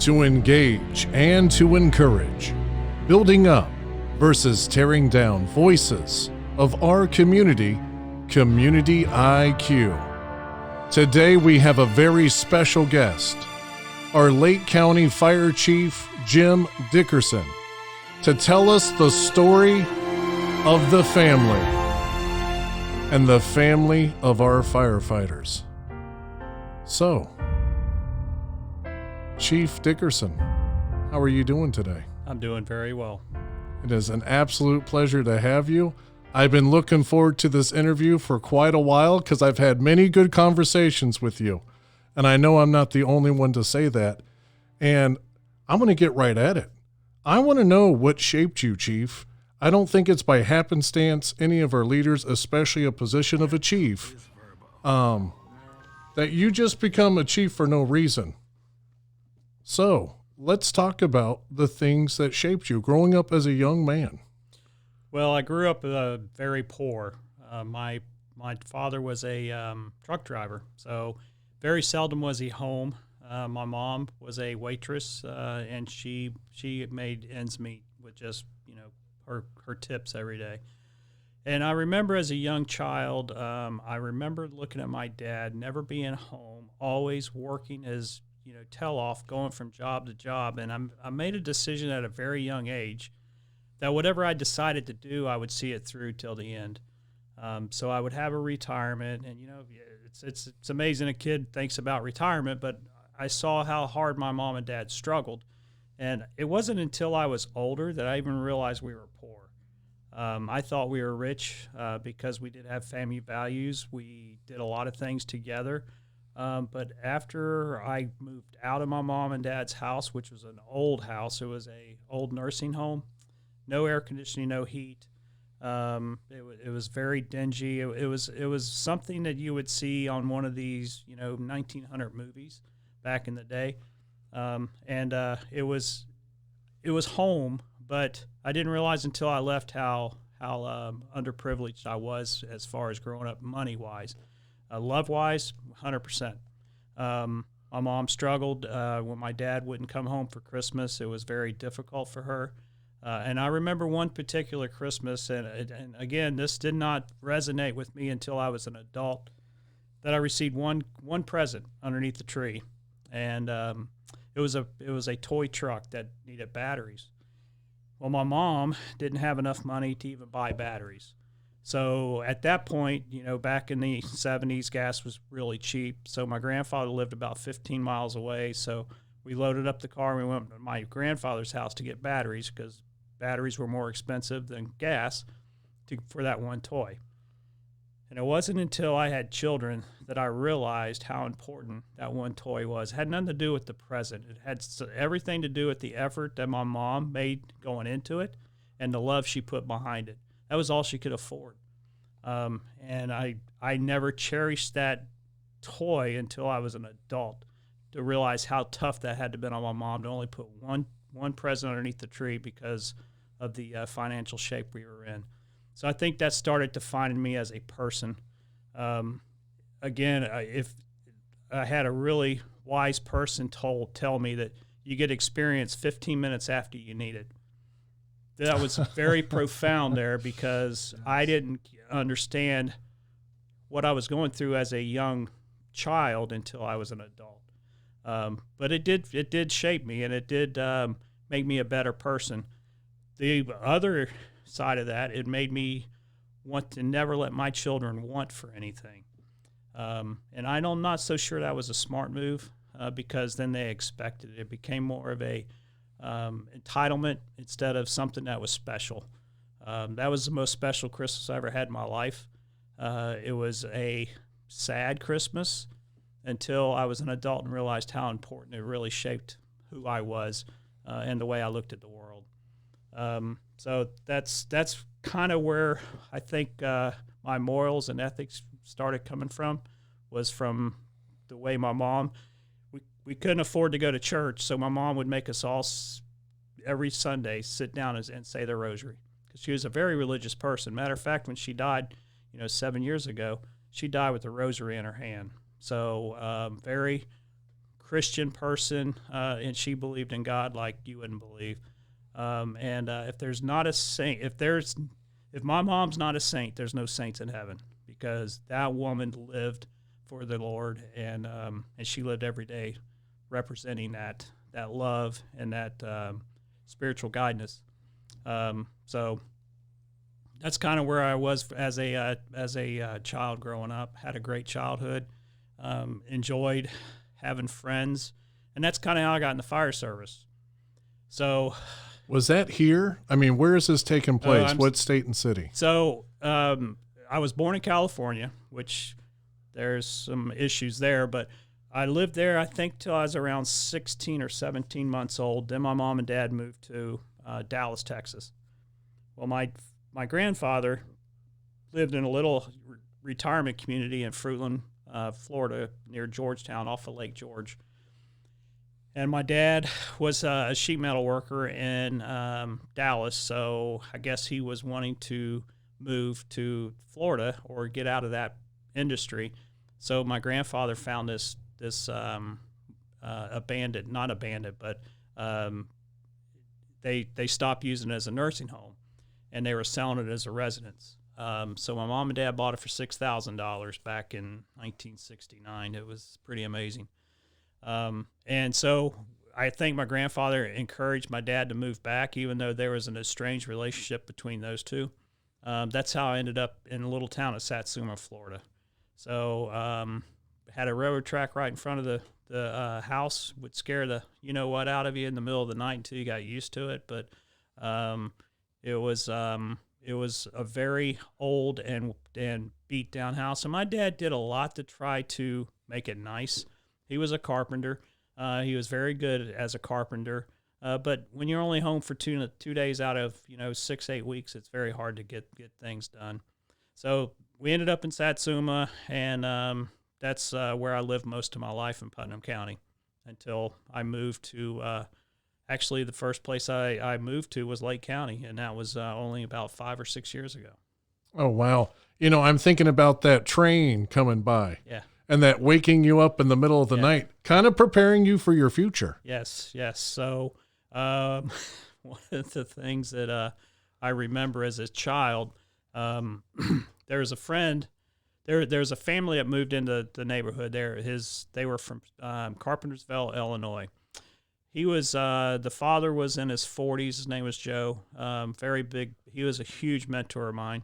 to engage and to encourage, building up versus tearing down voices of our community, Community IQ. Today we have a very special guest, our Lake County Fire Chief, Jim Dickerson, to tell us the story of the family and the family of our firefighters. So, Chief Dickerson, how are you doing today? I'm doing very well. It is an absolute pleasure to have you. I've been looking forward to this interview for quite a while because I've had many good conversations with you. And I know I'm not the only one to say that. And I'm going to get right at it. I want to know what shaped you, Chief. I don't think it's by happenstance any of our leaders, especially a position of a chief, that you just become a chief for no reason. So let's talk about the things that shaped you growing up as a young man. Well, I grew up very poor. My father was a truck driver, so very seldom was he home. My mom was a waitress, and she made ends meet with just her tips every day. And I remember as a young child, I remember looking at my dad never being home, always working his tell off, going from job to job. And I made a decision at a very young age that whatever I decided to do, I would see it through till the end. So I would have a retirement, and it's amazing a kid thinks about retirement, but I saw how hard my mom and dad struggled, and it wasn't until I was older that I even realized we were poor. I thought we were rich because we did have family values. We did a lot of things together, but after I moved out of my mom and dad's house, which was an old house, it was a old nursing home. No air conditioning, no heat. It was very dingy. It was something that you would see on one of these 1900 movies back in the day, and it was home. But I didn't realize until I left how underprivileged I was as far as growing up money wise, love wise, 100%. My mom struggled when my dad wouldn't come home for Christmas. It was very difficult for her. And I remember one particular Christmas, and again, this did not resonate with me until I was an adult, that I received one present underneath the tree, and it was a toy truck that needed batteries. Well, my mom didn't have enough money to even buy batteries. So at that point, back in the 70s, gas was really cheap. So my grandfather lived about 15 miles away. So we loaded up the car and we went to my grandfather's house to get batteries because batteries were more expensive than gas for that one toy. And it wasn't until I had children that I realized how important that one toy was. It had nothing to do with the present. It had everything to do with the effort that my mom made going into it and the love she put behind it. That was all she could afford. And I never cherished that toy until I was an adult to realize how tough that had to have been on my mom to only put one present underneath the tree because of the financial shape we were in. So I think that started defining me as a person. Again, if I had a really wise person tell me that you get experience 15 minutes after you need it. That was very profound there because I didn't understand what I was going through as a young child until I was an adult. But it did shape me, and it did make me a better person. The other side of that, it made me want to never let my children want for anything. And I'm not so sure that was a smart move because then they expected it. It became more of a entitlement instead of something that was special. That was the most special Christmas I ever had in my life. It was a sad Christmas until I was an adult and realized how important it really shaped who I was and the way I looked at the world. So that's kind of where I think my morals and ethics started coming from, was from the way my mom, we couldn't afford to go to church, so my mom would make us all every Sunday sit down and say the rosary, because she was a very religious person. Matter of fact, when she died, 7 years ago, she died with the rosary in her hand. So very Christian person, and she believed in God like you wouldn't believe. If there's not a saint, if my mom's not a saint, there's no saints in heaven, because that woman lived for the Lord, and she lived every day representing that love and that spiritual guidance. So that's kind of where I was as a child growing up. Had a great childhood, enjoyed having friends, and that's kind of how I got in the fire service. So, was that here? I mean, where is this taking place? What state and city? So, I was born in California, which there's some issues there, but I lived there, I think, till I was around 16 or 17 months old. Then my mom and dad moved to Dallas, Texas. Well, my grandfather lived in a little retirement community in Fruitland, Florida, near Georgetown, off of Lake George. And my dad was a sheet metal worker in Dallas, so I guess he was wanting to move to Florida or get out of that industry. So my grandfather found this abandoned, not abandoned, but they stopped using it as a nursing home, and they were selling it as a residence. So my mom and dad bought it for $6,000 back in 1969. It was pretty amazing. And so I think my grandfather encouraged my dad to move back, even though there was an estranged relationship between those two. That's how I ended up in a little town of Satsuma, Florida. So had a railroad track right in front of the house. Would scare the you-know-what out of you in the middle of the night until you got used to it. But it was a very old and beat-down house. And my dad did a lot to try to make it nice. He was a carpenter. He was very good as a carpenter. But when you're only home for two days out of 6-8 weeks, it's very hard to get things done. So we ended up in Satsuma, and that's where I lived most of my life in Putnam County until I moved to. Actually, the first place I moved to was Lake County, and that was only about 5 or 6 years ago. Oh, wow. I'm thinking about that train coming by. Yeah. And that waking you up in the middle of the night, kind of preparing you for your future. Yes. So one of the things that I remember as a child, there's a friend, there's a family that moved into the neighborhood there. They were from Carpentersville, Illinois. He was the father was in his 40s. His name was Joe. Very big. He was a huge mentor of mine,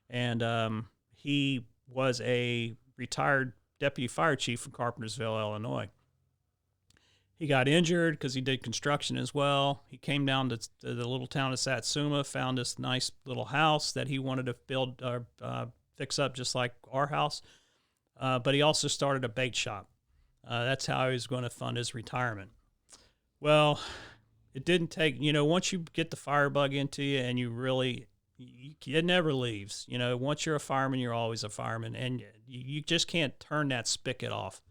and he was a retired deputy fire chief from Carpentersville, Illinois. He got injured because he did construction as well. He came down to the little town of Satsuma, found this nice little house that he wanted to build, fix up just like our house. But he also started a bait shop. That's how he was going to fund his retirement. Well, it didn't take, once you get the fire bug into you and it never leaves. Once you're a fireman, you're always a fireman, and you just can't turn that spigot off.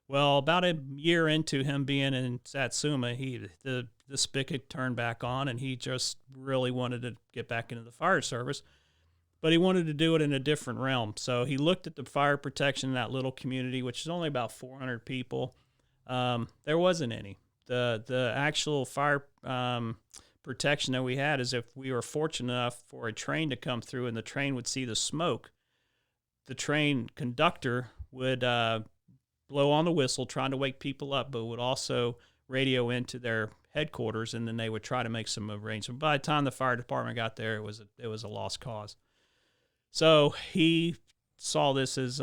Well, about a year into him being in Satsuma, the spigot turned back on, and he just really wanted to get back into the fire service, but he wanted to do it in a different realm. So he looked at the fire protection in that little community, which is only about 400 people. There wasn't any. The actual fire protection that we had is if we were fortunate enough for a train to come through and the train would see the smoke, the train conductor would blow on the whistle trying to wake people up, but would also radio into their headquarters, and then they would try to make some arrangement. By the time the fire department got there, it was a lost cause. So he saw this as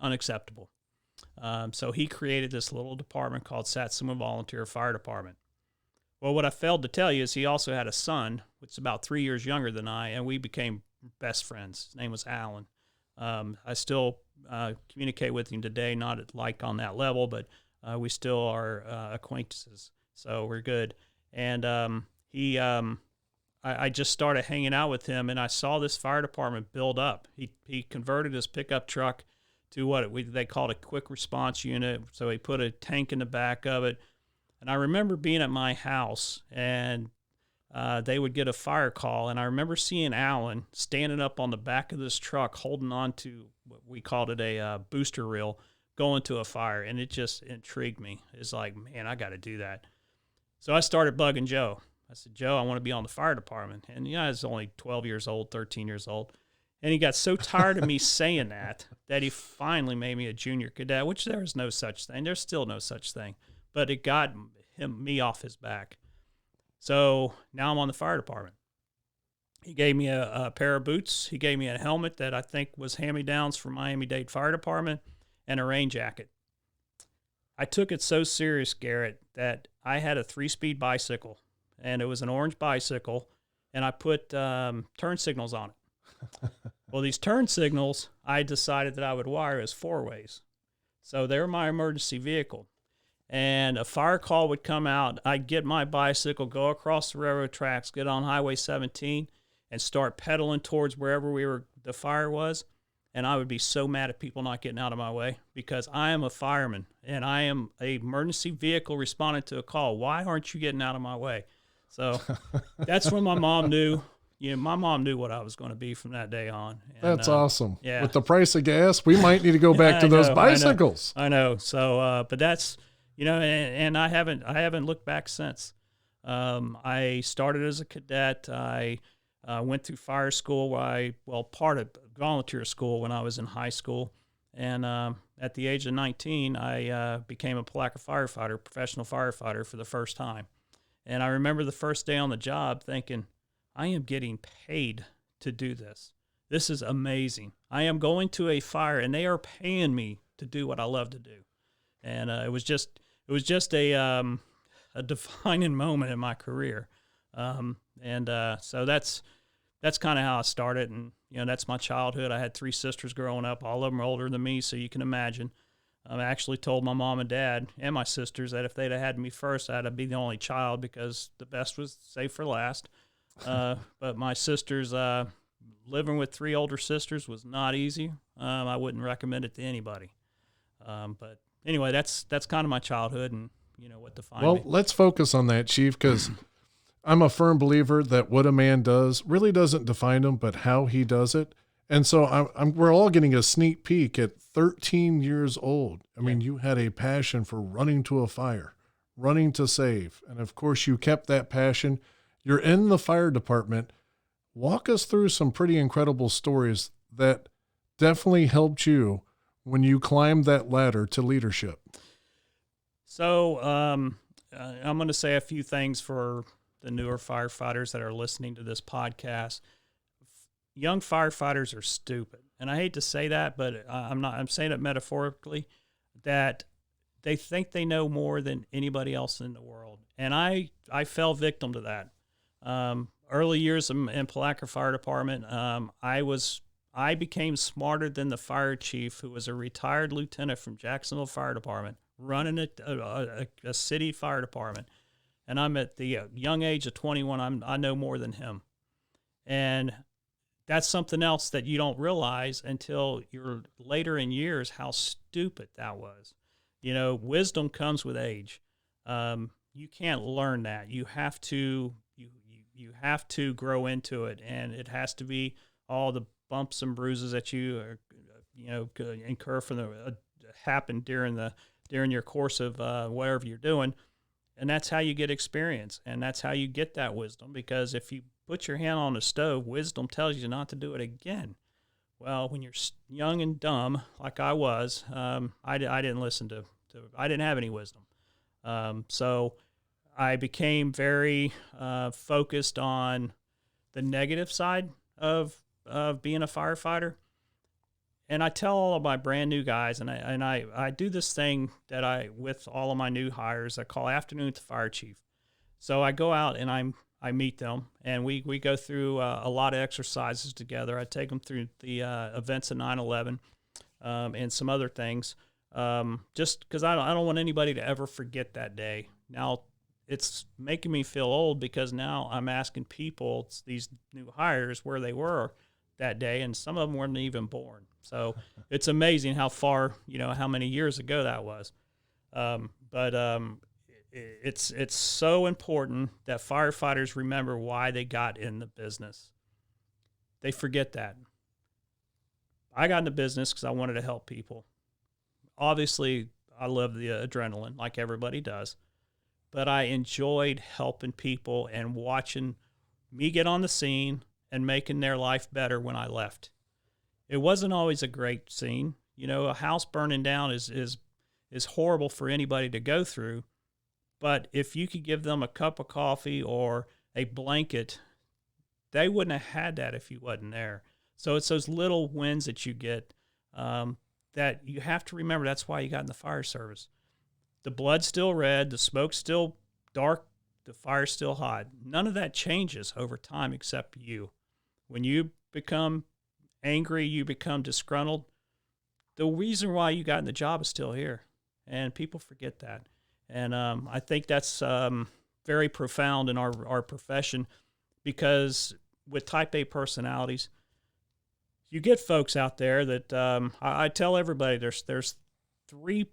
unacceptable. So he created this little department called Satsuma Volunteer Fire Department. Well, what I failed to tell you is he also had a son, which is about 3 years younger than I, and we became best friends. His name was Alan. I still communicate with him today, not on that level, but we still are acquaintances, so we're good. And I just started hanging out with him, and I saw this fire department build up. He converted his pickup truck to they called a quick response unit, so he put a tank in the back of it. And I remember being at my house, and they would get a fire call, and I remember seeing Alan standing up on the back of this truck holding on to what we called it a booster reel, go into a fire, and it just intrigued me. It's like, man, I got to do that. So I started bugging Joe. I said, Joe, I want to be on the fire department. And I was only 12 years old, 13 years old. And he got so tired of me saying that he finally made me a junior cadet, which there is no such thing. There's still no such thing. But it got me off his back. So now I'm on the fire department. He gave me a pair of boots. He gave me a helmet that I think was hand-me-downs from Miami-Dade Fire Department and a rain jacket. I took it so serious, Garrett, that I had a 3-speed bicycle, and it was an orange bicycle, and I put turn signals on it. Well, these turn signals, I decided that I would wire as 4-ways. So they're my emergency vehicle. And a fire call would come out. I'd get my bicycle, go across the railroad tracks, get on Highway 17, and start pedaling towards wherever the fire was. And I would be so mad at people not getting out of my way because I am a fireman and I am an emergency vehicle responding to a call. Why aren't you getting out of my way? So that's when my mom knew. My mom knew what I was going to be from that day on. And, that's awesome. Yeah. With the price of gas, we might need to go back to those bicycles. I know. So, but that's, and I haven't looked back since. I started as a cadet. I went through fire school part of volunteer school when I was in high school. And at the age of 19, I became a Palatka firefighter, professional firefighter for the first time. And I remember the first day on the job thinking, I am getting paid to do this. This is amazing. I am going to a fire, and they are paying me to do what I love to do. And it was just a defining moment in my career. So that's kind of how I started. And, that's my childhood. I had 3 sisters growing up. All of them are older than me, so you can imagine. I actually told my mom and dad and my sisters that if they'd have had me first, I'd be the only child because the best was saved for last. But my sisters, living with 3 older sisters was not easy. I wouldn't recommend it to anybody. But anyway, that's kind of my childhood and, what defined me. Well, let's focus on that, Chief, because I'm a firm believer that what a man does really doesn't define him, but how he does it. And so we're all getting a sneak peek at 13 years old. I mean, you had a passion for running to a fire, running to save. And of course, you kept that passion. You're in the fire department. Walk us through some pretty incredible stories that definitely helped you when you climbed that ladder to leadership. So I'm going to say a few things for the newer firefighters that are listening to this podcast. Young firefighters are stupid. And I hate to say that, but I'm saying it metaphorically, that they think they know more than anybody else in the world. And I fell victim to that. Early years in Palatka Fire Department, I became smarter than the fire chief, who was a retired lieutenant from Jacksonville Fire Department, running a city fire department. And I'm at the young age of 21. I know more than him. And that's something else that you don't realize until you're later in years how stupid that was. Wisdom comes with age. You can't learn that. You have to you have to grow into it, and it has to be all the bumps and bruises that you incur from happen during your course of whatever you're doing. And that's how you get experience, and that's how you get that wisdom. Because if you put your hand on the stove, wisdom tells you not to do it again. Well, when you're young and dumb, like I was, I didn't listen to I didn't have any wisdom. So I became very focused on the negative side of being a firefighter. And I tell all of my brand new guys, and I do this thing that with all of my new hires, I call Afternoon with the Fire Chief. So I go out and I meet them, and we go through a lot of exercises together. I take them through the events of 9/11 and some other things, just because I don't want anybody to ever forget that day. Now, it's making me feel old because now I'm asking people, these new hires, where they were that day, and some of them weren't even born. So it's amazing how far, how many years ago that was. It's so important that firefighters remember why they got in the business. They forget that. I got in the business because I wanted to help people. obviously I love the adrenaline like everybody does, but I enjoyed helping people and watching me get on the scene and making their life better when I left. It wasn't always a great scene. You know, a house burning down is horrible for anybody to go through. But if you could give them a cup of coffee or a blanket, they wouldn't have had that if you wasn't there. So it's those little wins that you get that you have to remember. That's why you got in the fire service. The blood's still red, the smoke's still dark, the fire's still hot. None of that changes over time except you. When you become angry, you become disgruntled, the reason why you got in the job is still here. And people forget that. And I think that's very profound in our profession, because with type A personalities, you get folks out there that I tell everybody there's three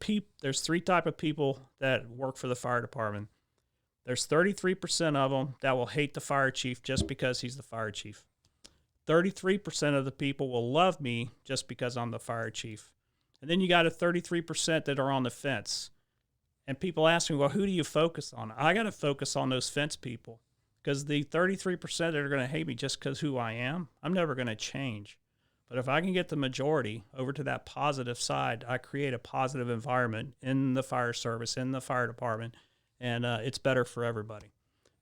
type of people that work for the fire department. There's 33% of them that will hate the fire chief just because he's the fire chief. 33% of the people will love me just because I'm the fire chief. And then you got a 33% that are on the fence. And people ask me, well, who do you focus on? I got to focus on those fence people, because the 33% that are going to hate me just because who I am, I'm never going to change. But if I can get the majority over to that positive side, I create a positive environment in the fire service, in the fire department, and it's better for everybody.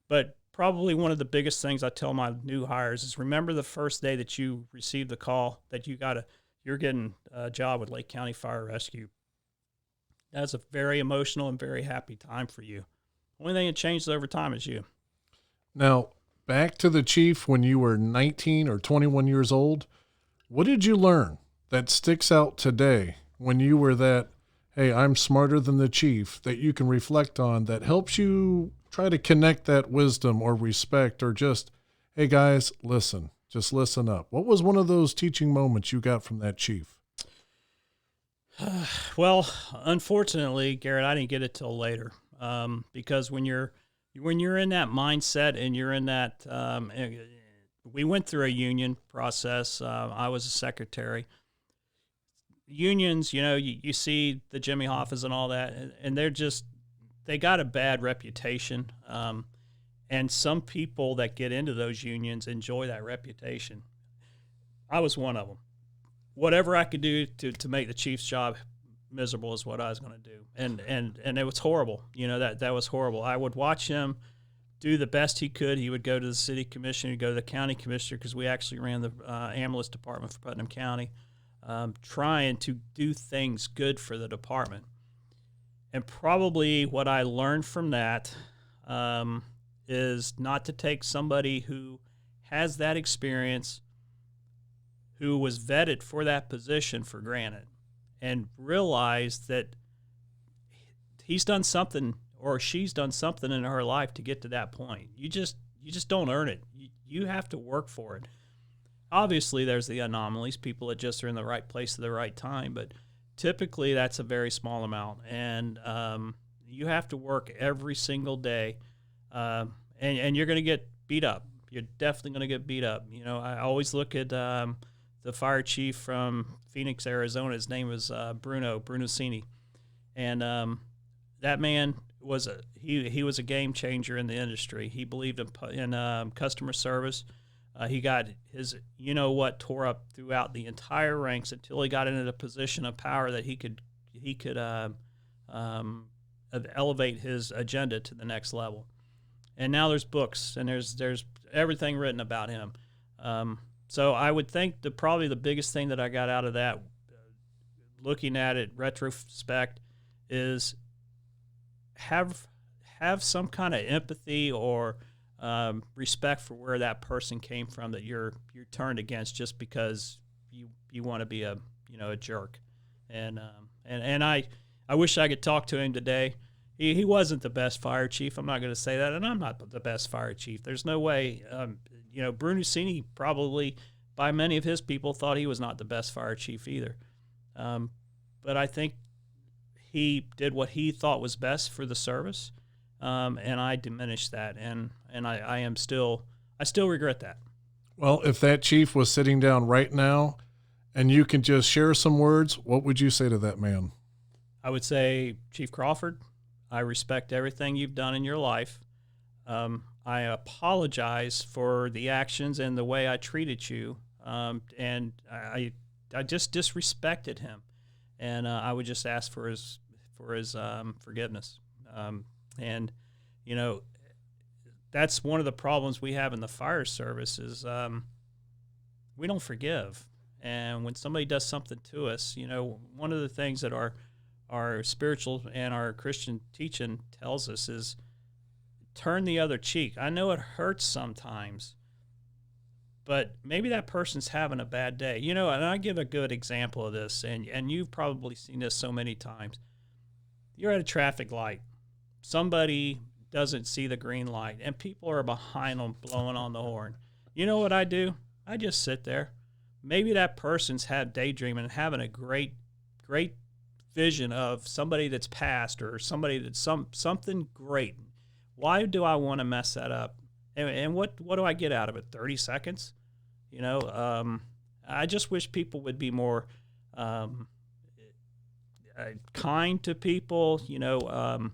But probably one of the biggest things I tell my new hires is, remember the first day that you received the call that you're getting a job with Lake County Fire Rescue. That's a very emotional and very happy time for you. Only thing that changes over time is you. Now, back to the chief when you were 19 or 21 years old. What did you learn that sticks out today when you were that, hey, I'm smarter than the chief, that you can reflect on, that helps you try to connect that wisdom or respect, or just, hey, guys, listen, just listen up? What was one of those teaching moments you got from that chief? Well, unfortunately, Garrett, I didn't get it till later, because when you're in that mindset and you're in that we went through a union process. I was a secretary. Unions, you see the Jimmy Hoffas and all that, and they got a bad reputation. And some people that get into those unions enjoy that reputation. I was one of them. Whatever I could do to make the chief's job miserable is what I was going to do. And it was horrible. That was horrible. I would watch him do the best he could. He would go to the city commissioner, he'd go to the county commissioner, because we actually ran the ambulance department for Putnam County, trying to do things good for the department. And probably what I learned from that is not to take somebody who has that experience, who was vetted for that position, for granted, and realize that he's done something or she's done something in her life to get to that point. You just don't earn it. You have to work for it. Obviously, there's the anomalies, people that just are in the right place at the right time, but typically that's a very small amount. And you have to work every single day, and you're going to get beat up. You're definitely going to get beat up. I always look at the fire chief from Phoenix, Arizona. His name was Bruno Cini. And that man was he was a game changer in the industry. He believed in customer service. He got his tore up throughout the entire ranks until he got into the position of power that he could elevate his agenda to the next level. And now there's books and there's everything written about him. So I would think that probably the biggest thing that I got out of that, looking at it retrospect, is have some kind of empathy or respect for where that person came from that you're turned against just because you want to be a jerk. And I wish I could talk to him today. He wasn't the best fire chief. I'm not going to say that, and I'm not the best fire chief. There's no way. Bruno Cini probably, by many of his people, thought he was not the best fire chief either. But I think he did what he thought was best for the service, and I diminished that, and I still regret that. Well, if that chief was sitting down right now, and you can just share some words, what would you say to that man? I would say, Chief Crawford, I respect everything you've done in your life. I apologize for the actions and the way I treated you, and I just disrespected him, and I would just ask for his forgiveness. And you know, that's one of the problems we have in the fire service is we don't forgive. And when somebody does something to us, you know, one of the things that our spiritual and our Christian teaching tells us is turn the other cheek. I know it hurts sometimes, but maybe that person's having a bad day. You know, and I give a good example of this, and you've probably seen this so many times. You're at a traffic light. Somebody doesn't see the green light, and people are behind them blowing on the horn. You know what I do? I just sit there. Maybe that person's had daydreaming and having a great vision of somebody that's passed or somebody that's something great. Why do I want to mess that up? And what do I get out of it? 30 seconds? You know, I just wish people would be more kind to people, you know,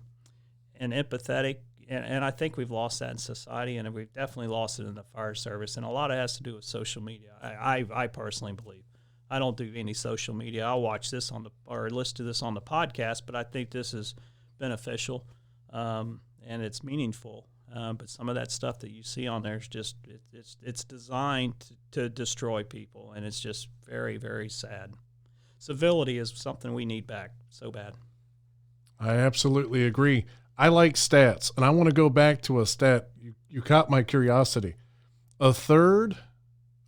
and empathetic. And I think we've lost that in society, and we've definitely lost it in the fire service. And a lot of it has to do with social media. I personally believe. I don't do any social media. I'll watch this or listen to this on the podcast, but I think this is beneficial and it's meaningful. But some of that stuff that you see on there is just it's designed to destroy people, and it's just very, very sad. Civility is something we need back so bad. I absolutely agree. I like stats, and I want to go back to a stat. You caught my curiosity. A third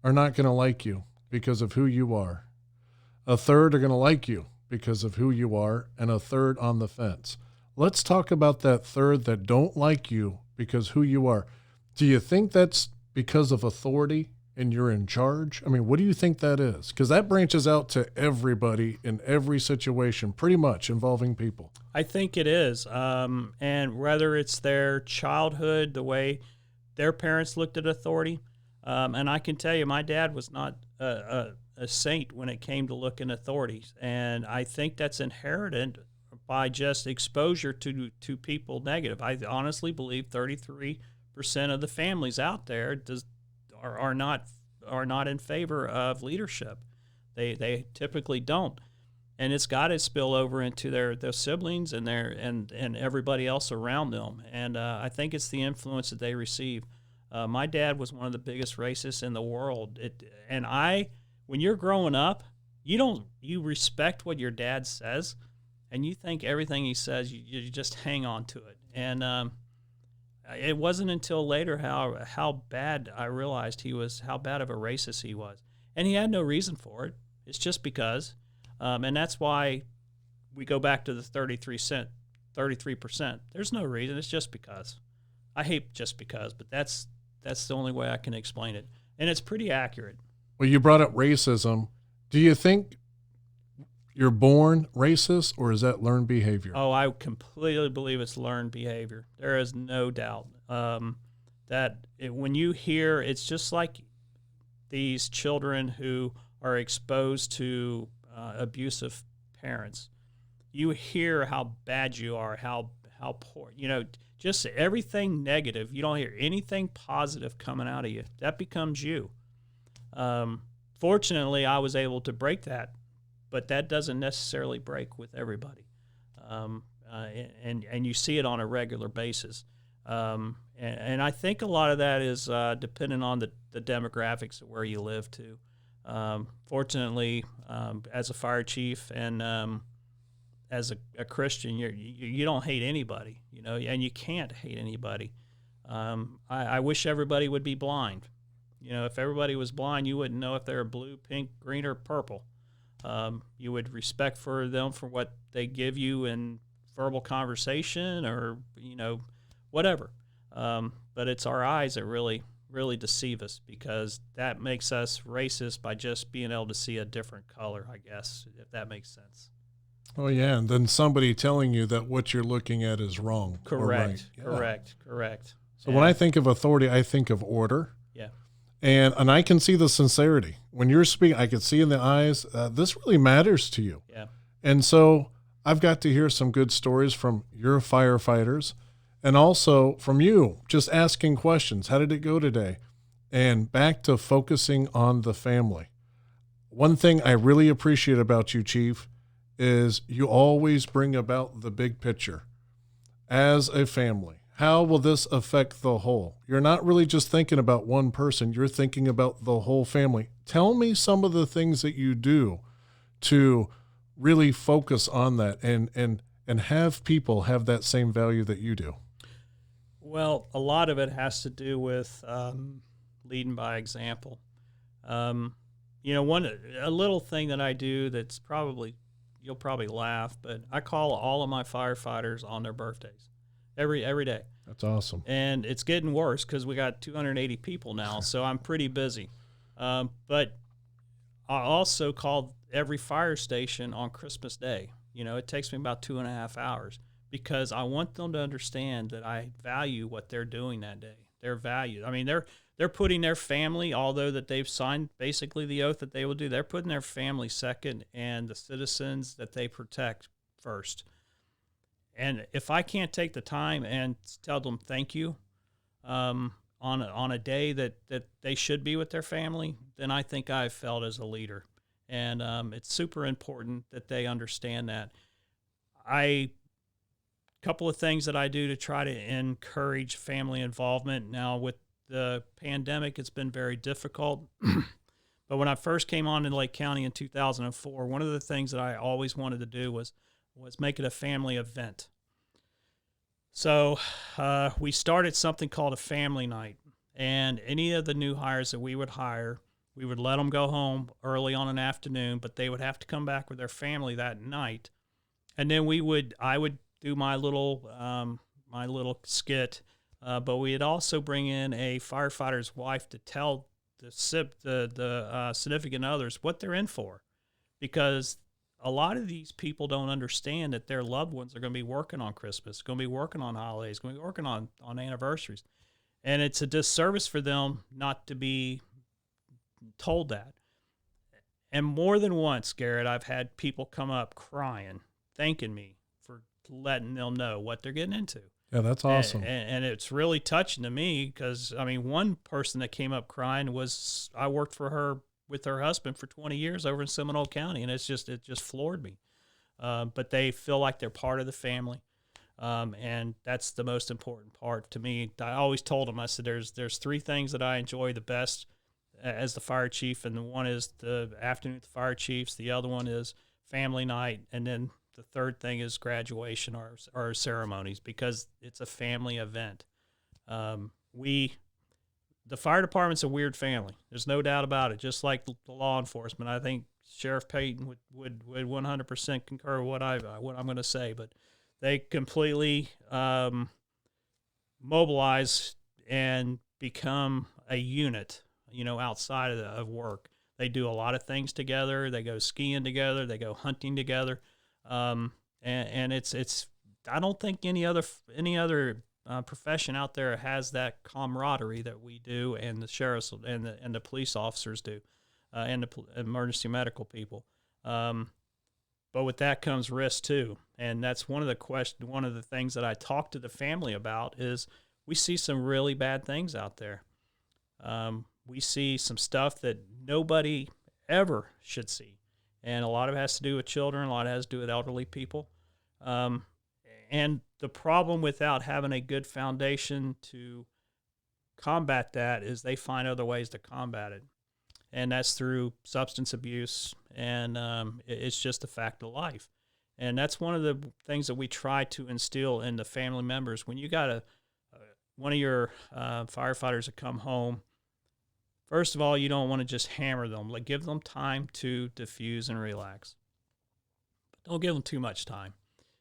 are not going to like you because of who you are. A third are going to like you because of who you are, and a third on the fence. Let's talk about that third that don't like you because who you are. Do you think that's because of authority and you're in charge? I mean, what do you think that is? Because that branches out to everybody in every situation, pretty much involving people. I think it is. And whether it's their childhood, the way their parents looked at authority, and I can tell you, my dad was not a saint when it came to looking at authorities. And I think that's inherited by just exposure to people negative. I honestly believe 33% of the families out there are not in favor of leadership. They typically don't, and it's got to spill over into their siblings and and everybody else around them. And I think it's the influence that they receive. My dad was one of the biggest racists in the world. When you're growing up, you respect what your dad says, and you think everything he says, you just hang on to it. And it wasn't until later how bad I realized how bad of a racist he was. And he had no reason for it. It's just because. And that's why we go back to the 33%. There's no reason. It's just because. I hate just because, but that's the only way I can explain it. And it's pretty accurate. Well, you brought up racism. Do you think you're born racist, or is that learned behavior? Oh, I completely believe it's learned behavior. There is no doubt when you hear, it's just like these children who are exposed to abusive parents. You hear how bad you are, how poor, just everything negative. You don't hear anything positive coming out of you. That becomes you. Fortunately, I was able to break that. But that doesn't necessarily break with everybody, and you see it on a regular basis. And I think a lot of that is dependent on the demographics of where you live too. Fortunately, as a fire chief and as a Christian, you don't hate anybody, and you can't hate anybody. I wish everybody would be blind. If everybody was blind, you wouldn't know if they were blue, pink, green, or purple. You would respect for them for what they give you in verbal conversation or, whatever. But it's our eyes that really, really deceive us, because that makes us racist by just being able to see a different color, I guess, if that makes sense. Oh, yeah. And then somebody telling you that what you're looking at is wrong. Correct. Or right. Correct. So when I think of authority, I think of order. Yeah. And I can see the sincerity. When you're speaking, I can see in the eyes, this really matters to you. Yeah. And so I've got to hear some good stories from your firefighters and also from you, just asking questions. How did it go today? And back to focusing on the family. One thing I really appreciate about you, Chief, is you always bring about the big picture. As a family, how will this affect the whole? You're not really just thinking about one person, you're thinking about the whole family. Tell me some of the things that you do to really focus on that and have people have that same value that you do. Well, a lot of it has to do with leading by example. A little thing that I do that's probably you'll probably laugh, but I call all of my firefighters on their birthdays every day. That's awesome. And it's getting worse because we got 280 people now, so I'm pretty busy. But I also call every fire station on Christmas Day. It takes me about 2.5 hours because I want them to understand that I value what they're doing that day. Their value. I mean, they're putting their family, although that they've signed basically the oath that they will do, they're putting their family second and the citizens that they protect first. And if I can't take the time and tell them thank you on a day that they should be with their family, then I think I've failed as a leader. And it's super important that they understand that. Couple of things that I do to try to encourage family involvement. Now, with the pandemic, it's been very difficult. But when I first came on in Lake County in 2004, one of the things that I always wanted to do was make it a family event. So we started something called a family night. And any of the new hires that we would hire, we would let them go home early on an afternoon, but they would have to come back with their family that night. And then I would do my little skit, but we'd also bring in a firefighter's wife to tell the significant others what they're in for, because a lot of these people don't understand that their loved ones are going to be working on Christmas, going to be working on holidays, going to be working on anniversaries, and it's a disservice for them not to be told that. And more than once, Garrett, I've had people come up crying, thanking me for letting them know what they're getting into. Yeah, that's awesome. And it's really touching to me because, I mean, one person that came up crying was, I worked for her with her husband for 20 years over in Seminole County, and it just floored me. But they feel like they're part of the family, and that's the most important part to me. I always told them, I said, there's three things that I enjoy the best as the fire chief, and the one is the afternoon with the fire chiefs, the other one is family night, and then the third thing is graduation or ceremonies, because it's a family event. The fire department's a weird family. There's no doubt about it. Just like the law enforcement, I think Sheriff Payton would 100% concur with what I'm going to say. But they completely mobilize and become a unit, outside of work. They do a lot of things together. They go skiing together. They go hunting together. And it's I don't think any other profession out there has that camaraderie that we do, and the sheriffs and the police officers do, and the emergency medical people. But with that comes risk too, and that's one of the things that I talk to the family about is we see some really bad things out there. We see some stuff that nobody ever should see. And a lot of it has to do with children. A lot of it has to do with elderly people. And the problem without having a good foundation to combat that is they find other ways to combat it. And that's through substance abuse. And it's just a fact of life. And that's one of the things that we try to instill in the family members. When you got one of your firefighters that come home, first of all, you don't want to just hammer them. Like, give them time to diffuse and relax. But don't give them too much time.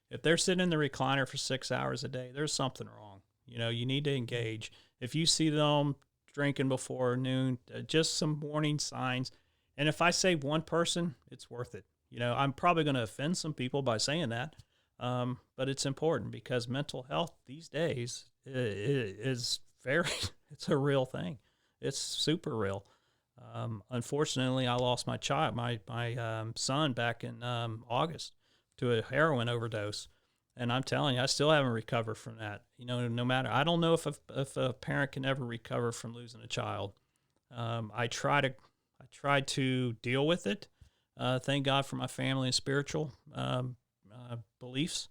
If they're sitting in the recliner for 6 hours a day, there's something wrong. You need to engage. If you see them drinking before noon, just some warning signs. And if I save one person, it's worth it. I'm probably going to offend some people by saying that, but it's important because mental health these days is it's a real thing. It's super real. Unfortunately, I lost my son back in August to a heroin overdose. And I'm telling you, I still haven't recovered from that. No matter, I don't know if a parent can ever recover from losing a child. I try to deal with it. Thank God for my family and spiritual beliefs,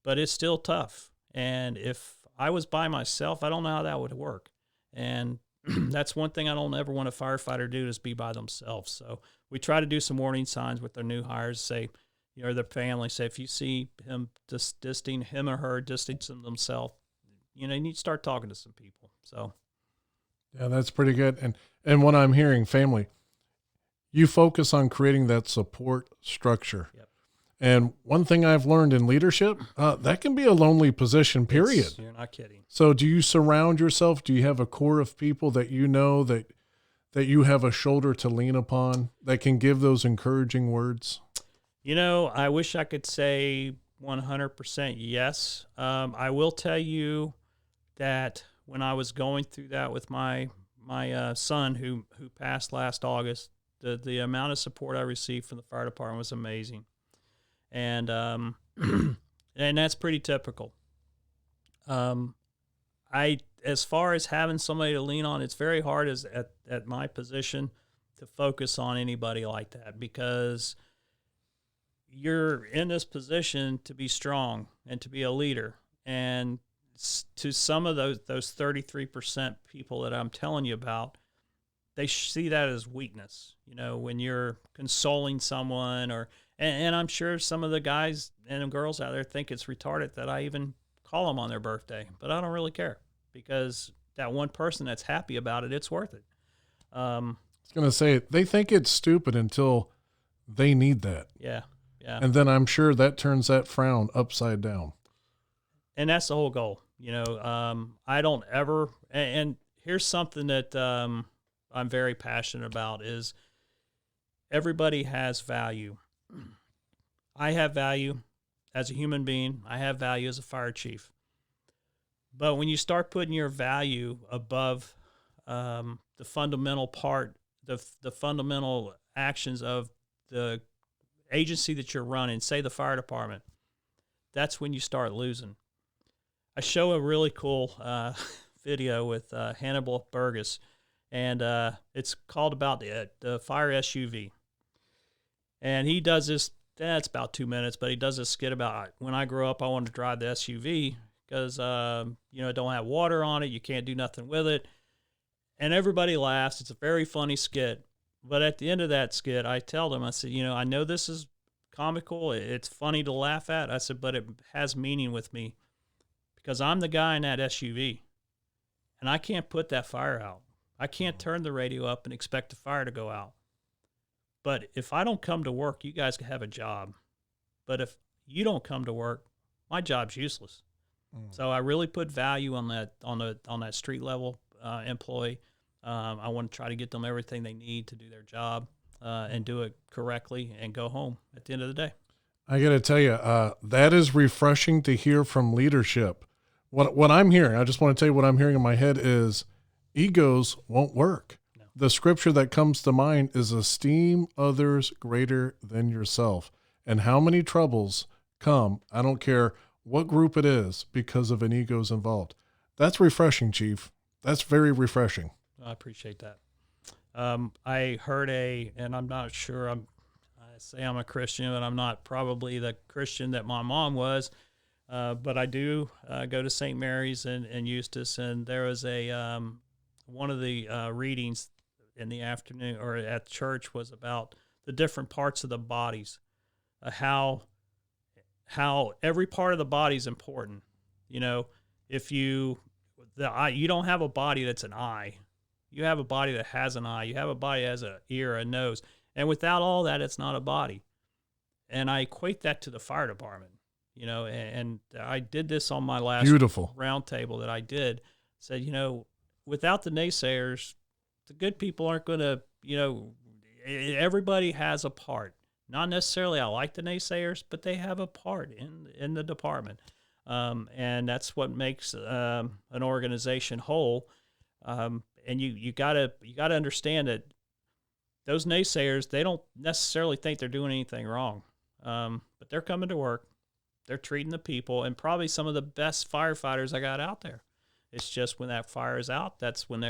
but it's still tough. And if I was by myself, I don't know how that would work. And that's one thing I don't ever want a firefighter to do, is be by themselves. So we try to do some warning signs with their new hires, say, their family, say, if you see him him or her distancing themselves, you need to start talking to some people. So. Yeah, that's pretty good. And what I'm hearing, family, you focus on creating that support structure. Yep. And one thing I've learned in leadership, that can be a lonely position, period. You're not kidding. So do you surround yourself? Do you have a core of people that you know that you have a shoulder to lean upon that can give those encouraging words? I wish I could say 100% yes. I will tell you that when I was going through that with my son who passed last August, the amount of support I received from the fire department was amazing. And and that's pretty typical. As far as having somebody to lean on, it's very hard at my position to focus on anybody like that, because you're in this position to be strong and to be a leader. And to some of those 33% people that I'm telling you about, they see that as weakness, when you're consoling someone, and I'm sure some of the guys and girls out there think it's retarded that I even call them on their birthday, but I don't really care, because that one person that's happy about it, it's worth it. I was going to say, they think it's stupid until they need that. Yeah. And then I'm sure that turns that frown upside down. And that's the whole goal. I don't ever, and here's something that I'm very passionate about, is everybody has value. I have value as a human being. I have value as a fire chief. But when you start putting your value above the fundamental part, the fundamental actions of the agency that you're running, say the fire department, that's when you start losing. I show a really cool video with Hannibal Burgess, and it's called about the fire SUV. And he does this, it's about 2 minutes, but he does this skit about, when I grew up, I wanted to drive the SUV because, it don't have water on it. You can't do nothing with it. And everybody laughs. It's a very funny skit. But at the end of that skit, I tell them, I said, I know this is comical. It's funny to laugh at. I said, but it has meaning with me, because I'm the guy in that SUV, and I can't put that fire out. I can't turn the radio up and expect the fire to go out. But if I don't come to work, you guys can have a job. But if you don't come to work, my job's useless. So I really put value on that street level employee. I want to try to get them everything they need to do their job and do it correctly and go home at the end of the day. I got to tell you, that is refreshing to hear from leadership. What I'm hearing, I just want to tell you what I'm hearing in my head is egos won't work. No. The scripture that comes to mind is esteem others greater than yourself. And how many troubles come, I don't care what group it is, because of an ego's involved. That's refreshing, Chief. That's very refreshing. I appreciate that. I heard and I'm not sure, I say I'm a Christian, but I'm not probably the Christian that my mom was. But I do go to St. Mary's in Eustis, and there was one of the readings in the afternoon or at church was about the different parts of the bodies, how every part of the body is important. If you don't have a body that's an eye, you have a body that has an eye, you have a body that has an ear, a nose, and without all that, it's not a body. And I equate that to the fire department. And I did this on my last round table that I did. Said, without the naysayers, the good people aren't going to, everybody has a part. Not necessarily I like the naysayers, but they have a part in the department. And that's what makes an organization whole. And you gotta understand that those naysayers, they don't necessarily think they're doing anything wrong. But but they're coming to work. They're treating the people, and probably some of the best firefighters I got out there. It's just when that fire is out, that's when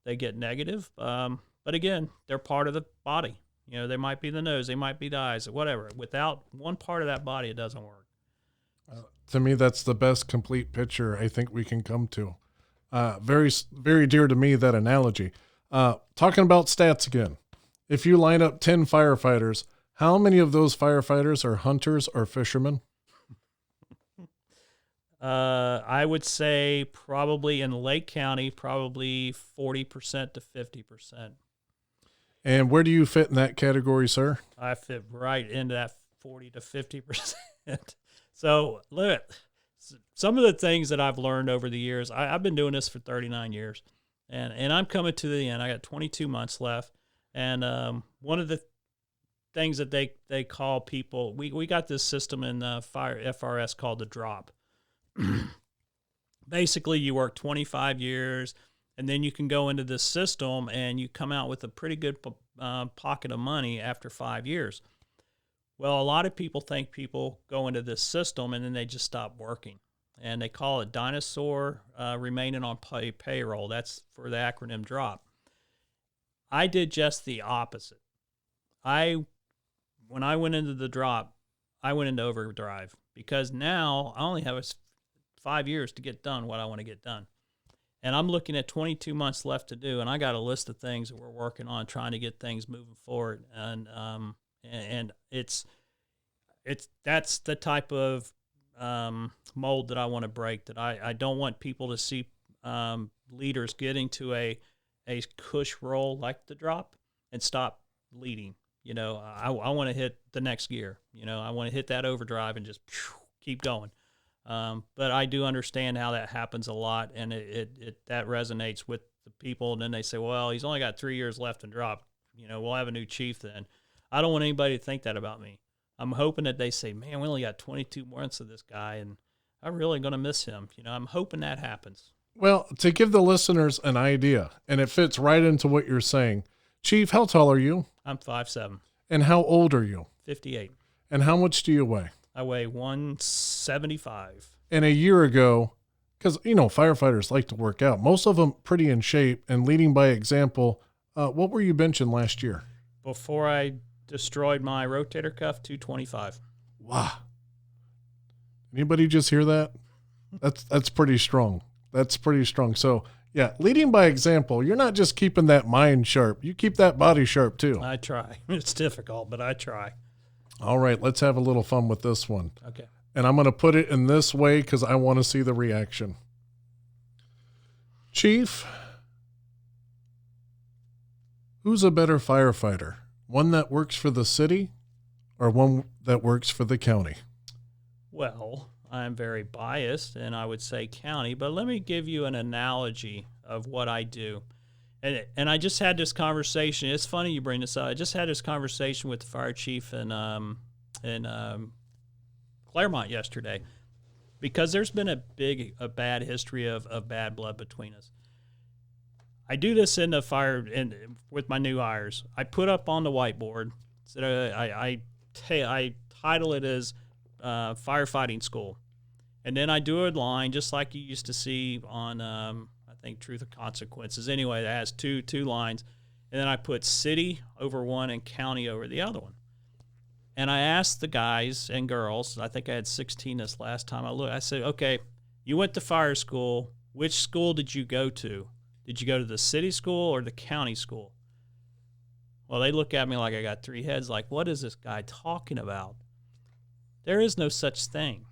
they get negative. But again, they're part of the body. You know, they might be the nose, they might be the eyes, whatever. Without one part of that body, it doesn't work. To me, that's the best complete picture I think we can come to. Very, very dear to me, that analogy. Talking about stats again. If you line up 10 firefighters, how many of those firefighters are hunters or fishermen? I would say probably in Lake County, probably 40% to 50%. And where do you fit in that category, sir? I fit right into that 40 to 50%. So look, some of the things that I've learned over the years, I've been doing this for 39 years, and I'm coming to the end. I got 22 months left. And one of the things that they call people, we got this system in fire FRS called the drop. Basically, you work 25 years, and then you can go into this system, and you come out with a pretty good pocket of money after 5 years. Well, a lot of people think people go into this system, and then they just stop working. And they call it dinosaur remaining on payroll. That's for the acronym DROP. I did just the opposite. When I went into the drop, I went into overdrive, because now I only have 5 years to get done what I want to get done. And I'm looking at 22 months left to do, and I got a list of things that we're working on, trying to get things moving forward. And that's the type of mold that I want to break. That I don't want people to see leaders getting to a cush roll like the drop and stop leading. You know, I want to hit the next gear. You know, I want to hit that overdrive and just keep going. But I do understand how that happens a lot, and that resonates with the people. And then they say, well, he's only got 3 years left in drop. You know, we'll have a new chief then. I don't want anybody to think that about me. I'm hoping that they say, man, we only got 22 months of this guy, and I'm really going to miss him. You know, I'm hoping that happens. Well, to give the listeners an idea, and it fits right into what you're saying. Chief, how tall are you? I'm 5'7". And how old are you? 58. And how much do you weigh? I weigh 175. And a year ago, because, you know, firefighters like to work out, most of them pretty in shape and leading by example. What were you benching last year? Before I destroyed my rotator cuff, 225. Wow. Anybody just hear that? That's pretty strong. That's pretty strong. So, yeah, leading by example, you're not just keeping that mind sharp. You keep that body sharp, too. I try. It's difficult, but I try. All right, let's have a little fun with this one. Okay. And I'm going to put it in this way because I want to see the reaction. Chief, who's a better firefighter? One that works for the city or one that works for the county? Well, I'm very biased, and I would say county, but let me give you an analogy of what I do. And I just had this conversation. It's funny you bring this up. I just had this conversation with the fire chief in Claremont yesterday, because there's been a bad history of bad blood between us. I do this in the fire with my new hires. I put up on the whiteboard, so I title it as firefighting school. And then I do a line just like you used to see on, I think, Truth or Consequences. Anyway, that has two lines. And then I put city over one and county over the other one. And I asked the guys and girls, I think I had 16 this last time I looked. I said, okay, you went to fire school. Which school did you go to? Did you go to the city school or the county school? Well, they look at me like I got three heads, like, what is this guy talking about? There is no such thing.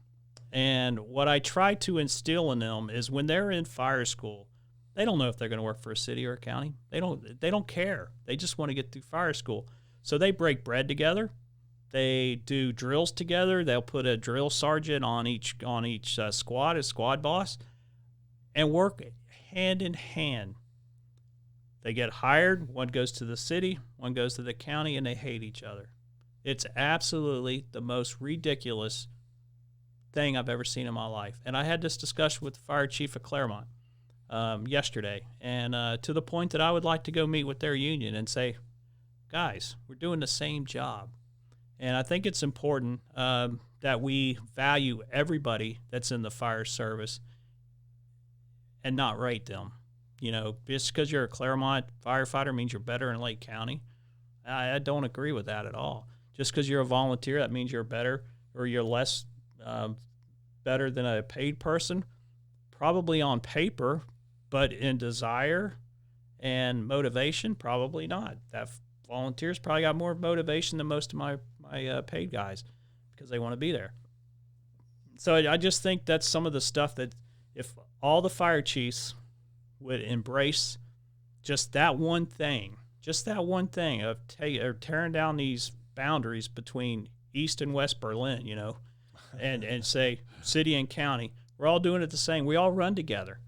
And what I try to instill in them is when they're in fire school, they don't know if they're going to work for a city or a county. They don't care. They just want to get through fire school. So they break bread together. They do drills together. They'll put a drill sergeant on each squad, a squad boss, and work hand in hand. They get hired. One goes to the city, one goes to the county, and they hate each other. It's absolutely the most ridiculous thing I've ever seen in my life. And I had this discussion with the fire chief of Claremont yesterday, and to the point that I would like to go meet with their union and say, guys, we're doing the same job. And I think it's important that we value everybody that's in the fire service and not rate them. Just because you're a Claremont firefighter means you're better in Lake County. I don't agree with that at all. Just because you're a volunteer, that means you're better or you're less better than a paid person. Probably on paper, but in desire and motivation, probably not. That volunteers probably got more motivation than most of my paid guys because they want to be there. So I just think that's some of the stuff that if all the fire chiefs would embrace just that one thing of tearing down these boundaries between East and West Berlin, and say city and county, we're all doing it the same. We all run together.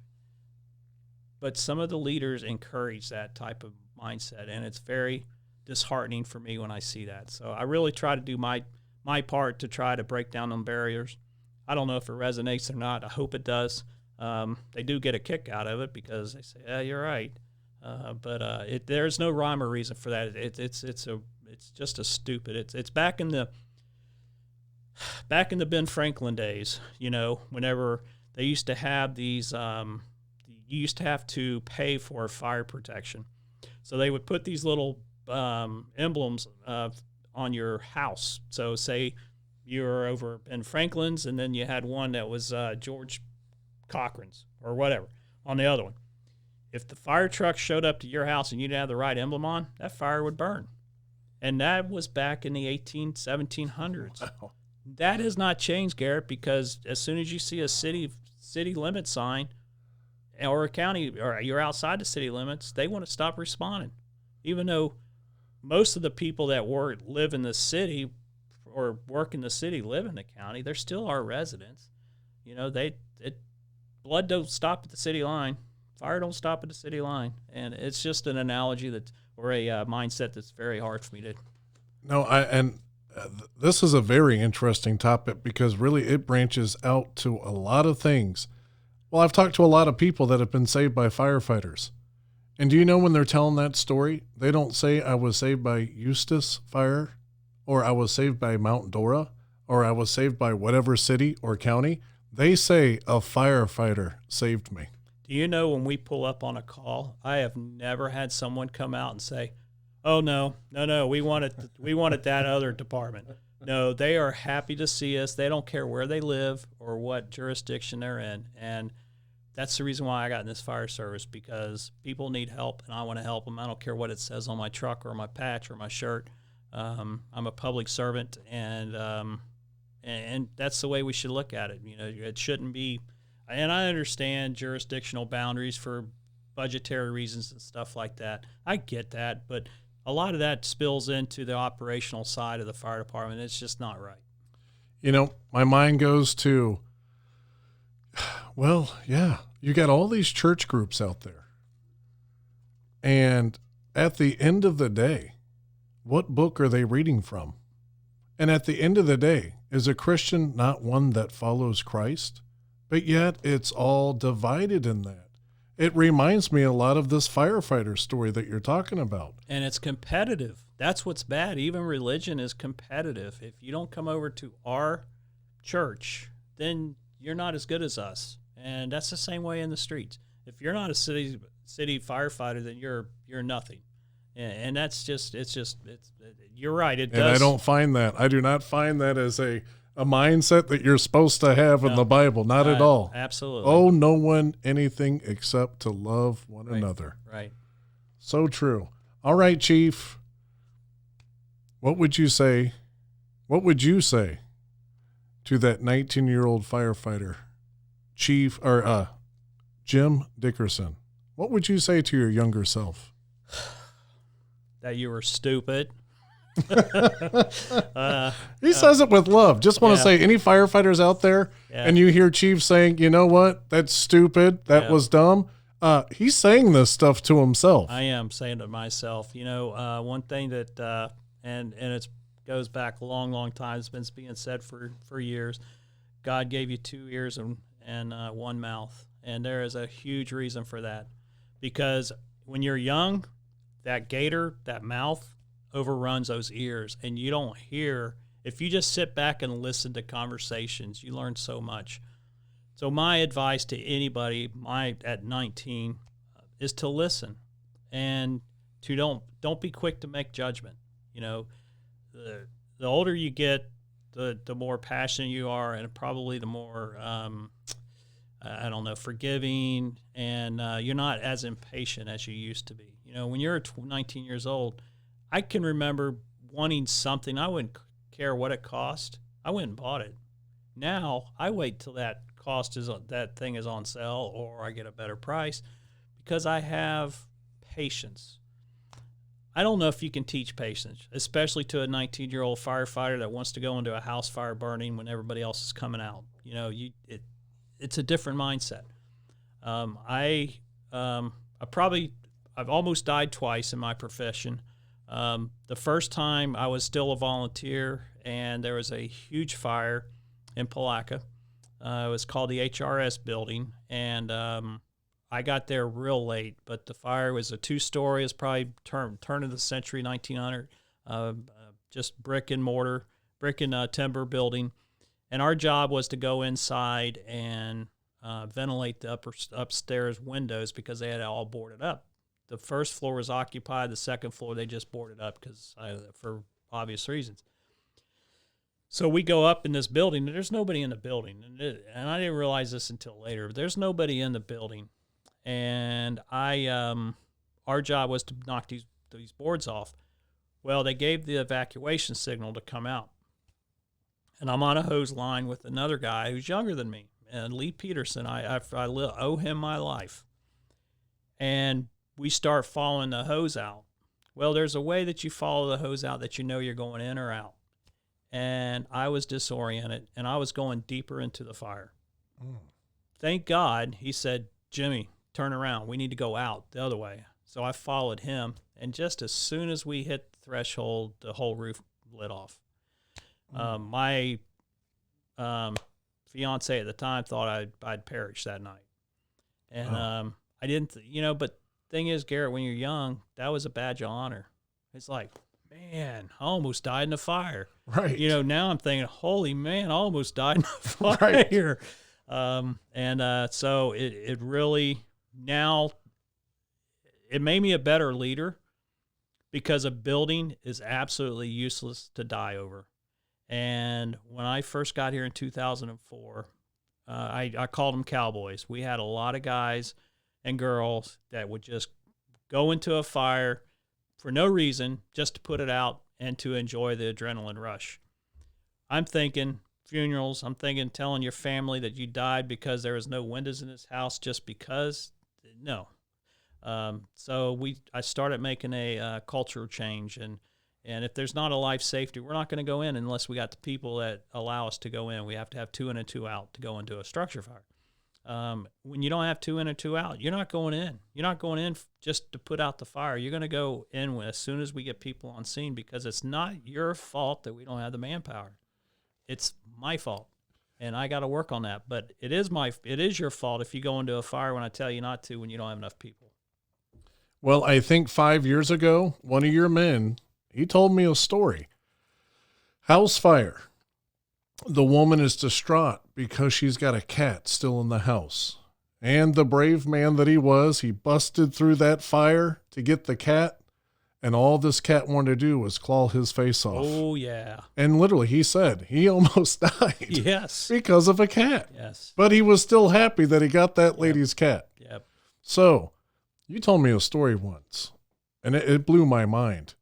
But some of the leaders encourage that type of mindset, and it's very disheartening for me when I see that. So I really try to do my part to try to break down them barriers. I don't know if it resonates or not. I hope it does. They do get a kick out of it because they say, "Yeah, you're right," but there's no rhyme or reason for that. It's just a stupid. It's back in the Ben Franklin days. Whenever they used to have these, you used to have to pay for fire protection, so they would put these little emblems on your house. So say you were over Ben Franklin's, and then you had one that was George Cochran's or whatever on the other one. If the fire truck showed up to your house and you didn't have the right emblem on, that fire would burn. And that was back in the 1700s. Wow. That has not changed, Garrett, because as soon as you see a city limit sign or a county, or you're outside the city limits, they want to stop responding. Even though most of the people that live in the city or work in the city live in the county, they're still our residents. Blood don't stop at the city line. Fire don't stop at the city line. And it's just an analogy or a mindset that's very hard for me to. No, this is a very interesting topic because really it branches out to a lot of things. Well, I've talked to a lot of people that have been saved by firefighters. And do you know when they're telling that story, they don't say I was saved by Eustis Fire or I was saved by Mount Dora or I was saved by whatever city or county. They say a firefighter saved me. Do you know when we pull up on a call, I have never had someone come out and say, "Oh no, we wanted that other department." No, they are happy to see us. They don't care where they live or what jurisdiction they're in. And that's the reason why I got in this fire service, because people need help and I want to help them. I don't care what it says on my truck or my patch or my shirt. I'm a public servant, and that's the way we should look at it. It shouldn't be, and I understand jurisdictional boundaries for budgetary reasons and stuff like that. I get that, but a lot of that spills into the operational side of the fire department. It's just not right. My mind goes to, well, yeah, you got all these church groups out there. And at the end of the day, what book are they reading from? And at the end of the day, is a Christian not one that follows Christ? But yet it's all divided in that. It reminds me a lot of this firefighter story that you're talking about. And it's competitive. That's what's bad. Even religion is competitive. If you don't come over to our church, then you're not as good as us. And that's the same way in the streets. If you're not a city firefighter, then you're nothing. And that's just you're right. It does. And I don't find that. I do not find that as a mindset that you're supposed to have in the Bible. Not at all. Absolutely. Oh, no one anything except to love one another. Right. So true. All right, Chief. What would you say? What would you say to that 19-year-old firefighter, Chief or Jim Dickerson? What would you say to your younger self? That you were stupid. He says it with love. Just want to say, any firefighters out there, and you hear Chief saying, "You know what? That's stupid. That was dumb." He's saying this stuff to himself. I am saying to myself. One thing that and it goes back a long, long time. It's been being said for years. God gave you 2 ears and one mouth, and there is a huge reason for that. Because when you're young, that gator, that mouth, overruns those ears, and you don't hear. If you just sit back and listen to conversations, you learn so much. So my advice to anybody at 19 is to listen, and to don't be quick to make judgment. You know, the older you get, the more passionate you are, and probably the more I don't know, forgiving, and you're not as impatient as you used to be. You know, when you're 19 years old, I can remember wanting something. I wouldn't care what it cost. I went and bought it. Now I wait till that thing is on sale, or I get a better price, because I have patience. I don't know if you can teach patience, especially to a 19-year-old firefighter that wants to go into a house fire burning when everybody else is coming out. You know, it's a different mindset. I've almost died twice in my profession. The first time I was still a volunteer, and there was a huge fire in Palatka. It was called the HRS building, and I got there real late, but the fire was a 2-story. It's probably turn of the century, 1900, just brick and timber building. And our job was to go inside and ventilate the upstairs windows, because they had it all boarded up. The first floor was occupied. The second floor, they just boarded up for obvious reasons. So we go up in this building, and there's nobody in the building. And I didn't realize this until later. There's nobody in the building. And our job was to knock these boards off. Well, they gave the evacuation signal to come out. And I'm on a hose line with another guy who's younger than me, and Lee Peterson. I owe him my life. And we start following the hose out. Well, there's a way that you follow the hose out that you know you're going in or out. And I was disoriented, and I was going deeper into the fire. Mm. Thank God he said, "Jimmy, turn around. We need to go out the other way." So I followed him, and just as soon as we hit the threshold, the whole roof lit off. My fiance at the time thought I'd perished that night. And I didn't, but thing is, Garrett, when you're young, that was a badge of honor. It's like, man, I almost died in a fire. Right. Now I'm thinking, holy man, I almost died in a fire. Right. So it really, now, it made me a better leader, because a building is absolutely useless to die over. And when I first got here in 2004, I called them cowboys. We had a lot of guys and girls that would just go into a fire for no reason, just to put it out and to enjoy the adrenaline rush. I'm thinking funerals. I'm thinking telling your family that you died because there was no windows in this house just because. No. So I started making a cultural change, and if there's not a life safety, we're not going to go in unless we got the people that allow us to go in. We have to have 2 in and 2 out to go into a structure fire. When you don't have 2 in and 2 out, you're not going in. You're not going in just to put out the fire. You're going to go in as soon as we get people on scene, because it's not your fault that we don't have the manpower. It's my fault, and I got to work on that. But it is your fault if you go into a fire when I tell you not to, when you don't have enough people. Well, I think 5 years ago, one of your men, he told me a story. House fire. The woman is distraught because she's got a cat still in the house. And the brave man that he was, he busted through that fire to get the cat. And all this cat wanted to do was claw his face off. Oh, yeah. And literally, he said he almost died. Yes. Because of a cat. Yes. But he was still happy that he got that lady's cat. Yep. So, you told me a story once, and it blew my mind.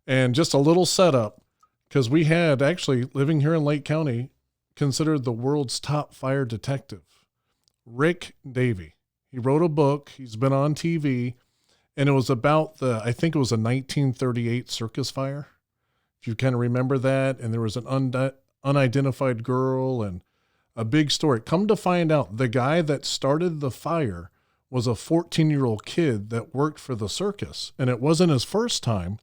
And just a little setup, because we had actually, living here in Lake County, considered the world's top fire detective, Rick Davey. He wrote a book. He's been on TV, and it was about I think it was a 1938 circus fire, if you kind of remember that. And there was an unidentified girl and a big story. Come to find out, the guy that started the fire was a 14-year-old kid that worked for the circus, and it wasn't his first time.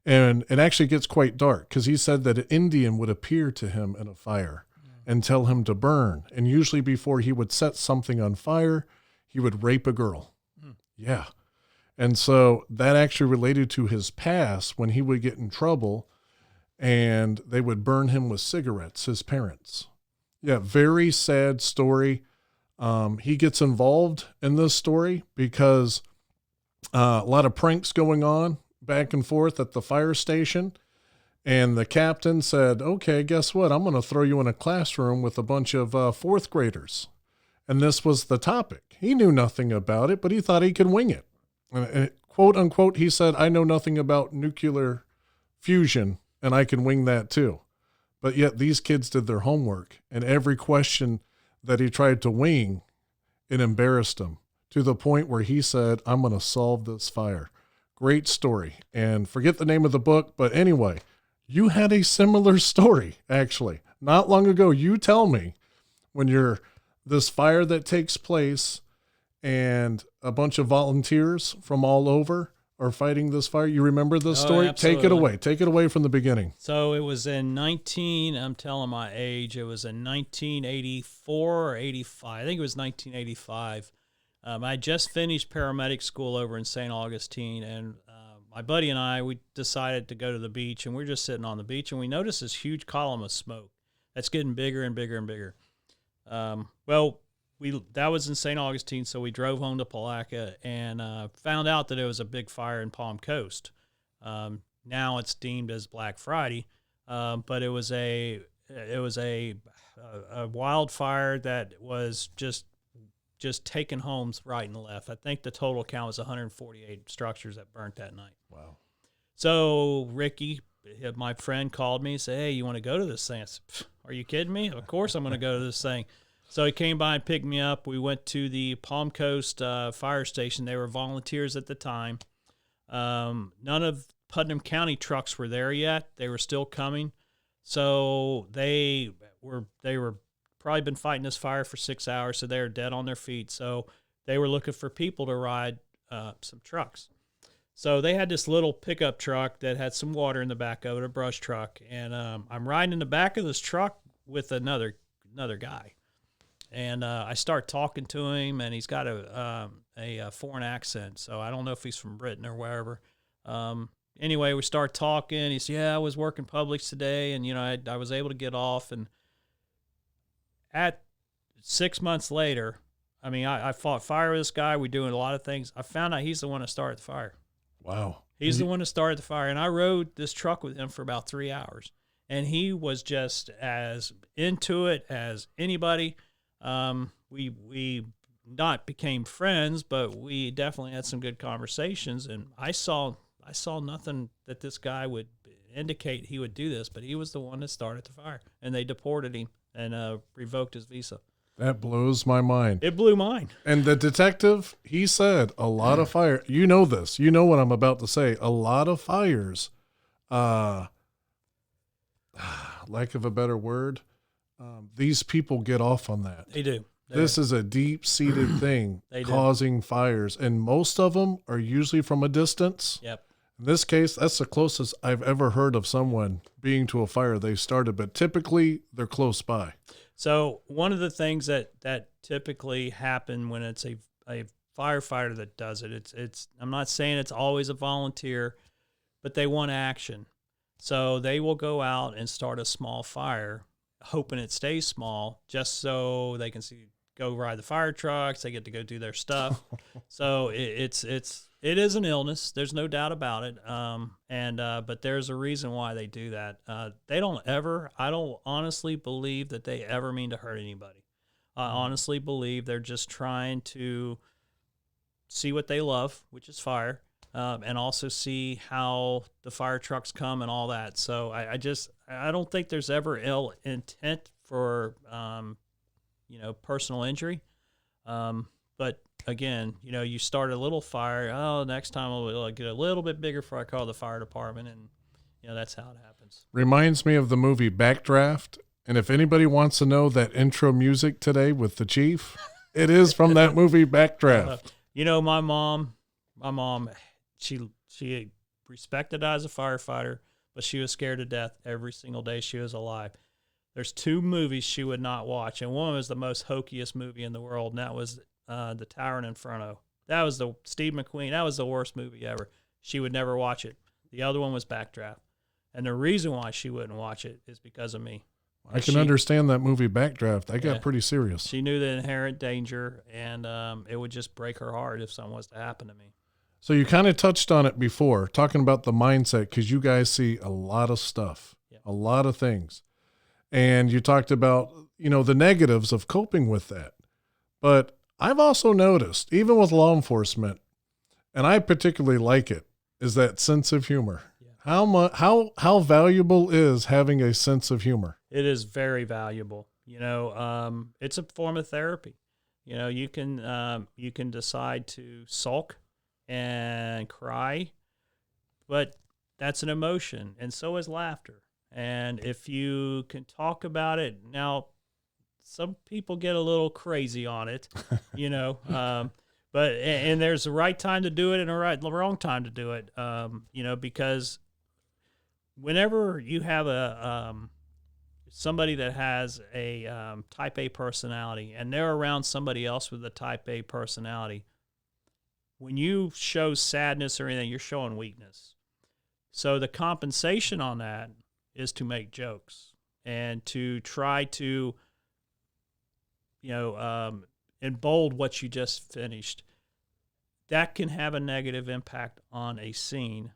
And it actually gets quite dark, because he said that an Indian would appear to him in a fire and tell him to burn. And usually before he would set something on fire, he would rape a girl. Yeah. And so that actually related to his past when he would get in trouble and they would burn him with cigarettes, his parents. Yeah, very sad story. He gets involved in this story because a lot of pranks going on back and forth at the fire station. And the captain said, okay, guess what? I'm going to throw you in a classroom with a bunch of fourth graders. And this was the topic. He knew nothing about it, but he thought he could wing it. And quote unquote, he said, I know nothing about nuclear fusion and I can wing that too. But yet these kids did their homework, and every question that he tried to wing, it embarrassed him to the point where he said, I'm going to solve this fire. Great story. And forget the name of the book. But anyway, you had a similar story, actually. Not long ago, you tell me when you're this fire that takes place and a bunch of volunteers from all over are fighting this fire. You remember this story? Absolutely. Take it away. Take it away from the beginning. So it was in I'm telling my age, it was in 1984 or 85. I think it was 1985. I just finished paramedic school over in St. Augustine, and my buddy and I, we decided to go to the beach, and we're just sitting on the beach, and we noticed this huge column of smoke that's getting bigger and bigger and bigger. That was in St. Augustine, so we drove home to Palatka and found out that it was a big fire in Palm Coast. Now it's deemed as Black Friday, but it was a wildfire that was just taking homes right and left. I think the total count was 148 structures that burnt that night. Wow. So Ricky, my friend, called me and said, hey, you want to go to this thing? I said, are you kidding me? Of course I'm going to go to this thing. So he came by and picked me up. We went to the Palm Coast fire station. They were volunteers at the time. None of Putnam County trucks were there yet. They were still coming. So they were probably been fighting this fire for 6 hours, so they were dead on their feet. So they were looking for people to ride some trucks. So they had this little pickup truck that had some water in the back of it, a brush truck. And I'm riding in the back of this truck with another guy. And I start talking to him, and he's got a foreign accent, so I don't know if he's from Britain or wherever. Anyway, we start talking. He said, yeah, I was working Publix today, and, I was able to get off. And at 6 months later, I fought fire with this guy. We're doing a lot of things. I found out he's the one that started the fire. Wow. He's the one that started the fire, and I rode this truck with him for about 3 hours, and he was just as into it as anybody. We not became friends, but we definitely had some good conversations, and I saw nothing that this guy would indicate he would do this, but he was the one that started the fire, and they deported him and revoked his visa. That blows my mind. It blew mine. And the detective, he said a lot of fire. You know this. You know what I'm about to say. A lot of fires, lack of a better word, these people get off on that. They do. This is a deep-seated thing causing fires, and most of them are usually from a distance. Yep. In this case, that's the closest I've ever heard of someone being to a fire they started, but typically they're close by. So one of the things that typically happen when it's a firefighter that does it, it's I'm not saying it's always a volunteer, but they want action. So they will go out and start a small fire, hoping it stays small, just so they can go ride the fire trucks. They get to go do their stuff. So it is an illness. There's no doubt about it. But there's a reason why they do that. I don't honestly believe that they ever mean to hurt anybody. I honestly believe they're just trying to see what they love, which is fire, and also see how the fire trucks come and all that. So I don't think there's ever ill intent for, personal injury. But again, you start a little fire. Oh, next time I'll get a little bit bigger before I call the fire department. And, that's how it happens. Reminds me of the movie Backdraft. And if anybody wants to know that intro music today with the chief, it is from that movie Backdraft. My mom, she respected I as a firefighter, but she was scared to death every single day she was alive. There's 2 movies she would not watch, and one was the most hokiest movie in the world, and that was The Tower and Inferno. That was the Steve McQueen. That was the worst movie ever. She would never watch it. The other one was Backdraft. And the reason why she wouldn't watch it is because of me. I can understand that movie Backdraft. I got pretty serious. She knew the inherent danger, and it would just break her heart if something was to happen to me. So you kind of touched on it before, talking about the mindset, because you guys see a lot of stuff, a lot of things. And you talked about, the negatives of coping with that. But I've also noticed, even with law enforcement, and I particularly like it, is that sense of humor. Yeah. How valuable is having a sense of humor? It is very valuable. It's a form of therapy. You can decide to sulk and cry, but that's an emotion, and so is laughter. And if you can talk about it, now some people get a little crazy on it, but there's the right time to do it and the wrong time to do it, because whenever you have somebody that has a type A personality and they're around somebody else with a type A personality, when you show sadness or anything, you're showing weakness. So the compensation on that is to make jokes and to try to, embold what you just finished. That can have a negative impact on a scene.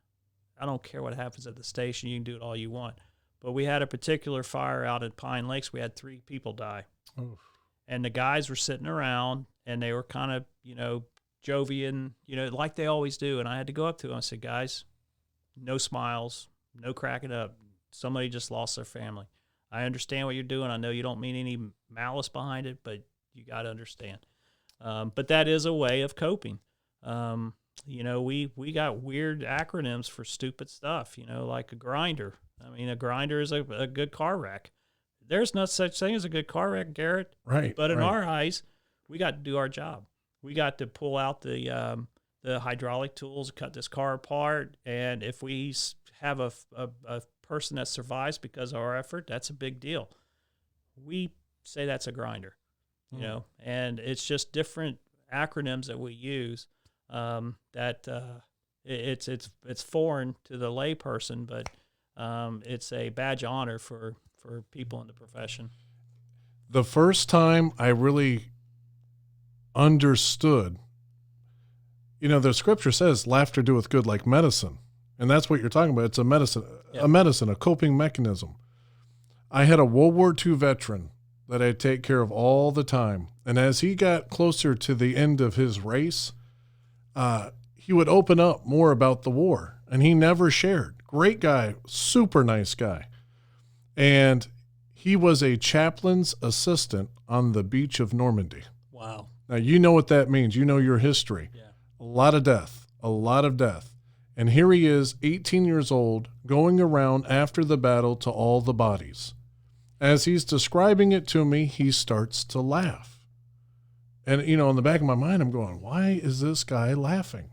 I don't care what happens at the station. You can do it all you want. But we had a particular fire out at Pine Lakes. We had 3 people die. Oof. And the guys were sitting around, and they were kind of, jovian, like they always do. And I had to go up to them. I said, guys, no smiles, no cracking up. Somebody just lost their family. I understand what you're doing. I know you don't mean any malice behind it, but you got to understand. But that is a way of coping. We got weird acronyms for stupid stuff, like a grinder. I mean, a grinder is a good car wreck. There's no such thing as a good car wreck, Garrett. Right. But in our eyes, we got to do our job. We got to pull out the hydraulic tools, cut this car apart, and if we have a person that survives because of our effort, that's a big deal. We say that's a grinder, and it's just different acronyms that we use it's foreign to the lay person, but it's a badge of honor for people in the profession. The first time I really understood, the scripture says laughter doeth good like medicine. And that's what you're talking about. It's a medicine, a coping mechanism. I had a World War II veteran that I take care of all the time. And as he got closer to the end of his race, he would open up more about the war. And he never shared. Great guy, super nice guy. And he was a chaplain's assistant on the beach of Normandy. Wow. Now, you know what that means. You know your history. Yeah. A lot of death. And here he is, 18 years old, going around after the battle to all the bodies. As he's describing it to me, he starts to laugh. And, in the back of my mind, I'm going, why is this guy laughing?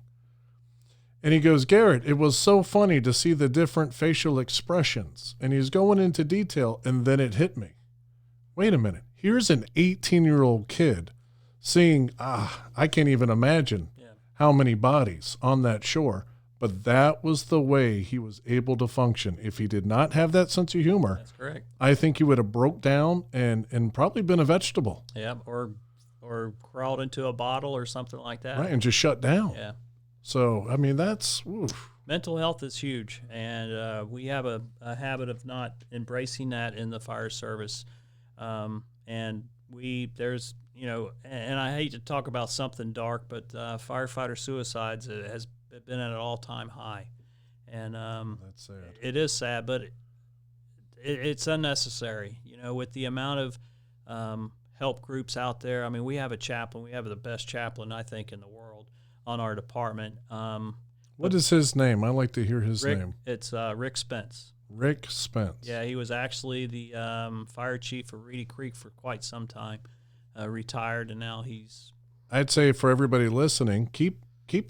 And he goes, Garrett, it was so funny to see the different facial expressions. And he's going into detail, and then it hit me. Wait a minute. Here's an 18-year-old kid seeing, I can't even imagine how many bodies on that shore. But that was the way he was able to function. If he did not have that sense of humor, that's correct. I think he would have broke down and probably been a vegetable. Yeah, or crawled into a bottle or something like that. Right, and just shut down. Yeah. So, I mean, that's oof. Mental health is huge, and we have a habit of not embracing that in the fire service. And and I hate to talk about something dark, but firefighter suicides has been at an all-time high, and that's sad. It is sad, but it's unnecessary. With the amount of help groups out there. I mean, we have a chaplain. We have the best chaplain, I think, in the world on our department. What is his name? I like to hear his name. It's Rick Spence. Rick Spence. Yeah, he was actually the fire chief of Reedy Creek for quite some time. Retired, and now he's. I'd say for everybody listening, keep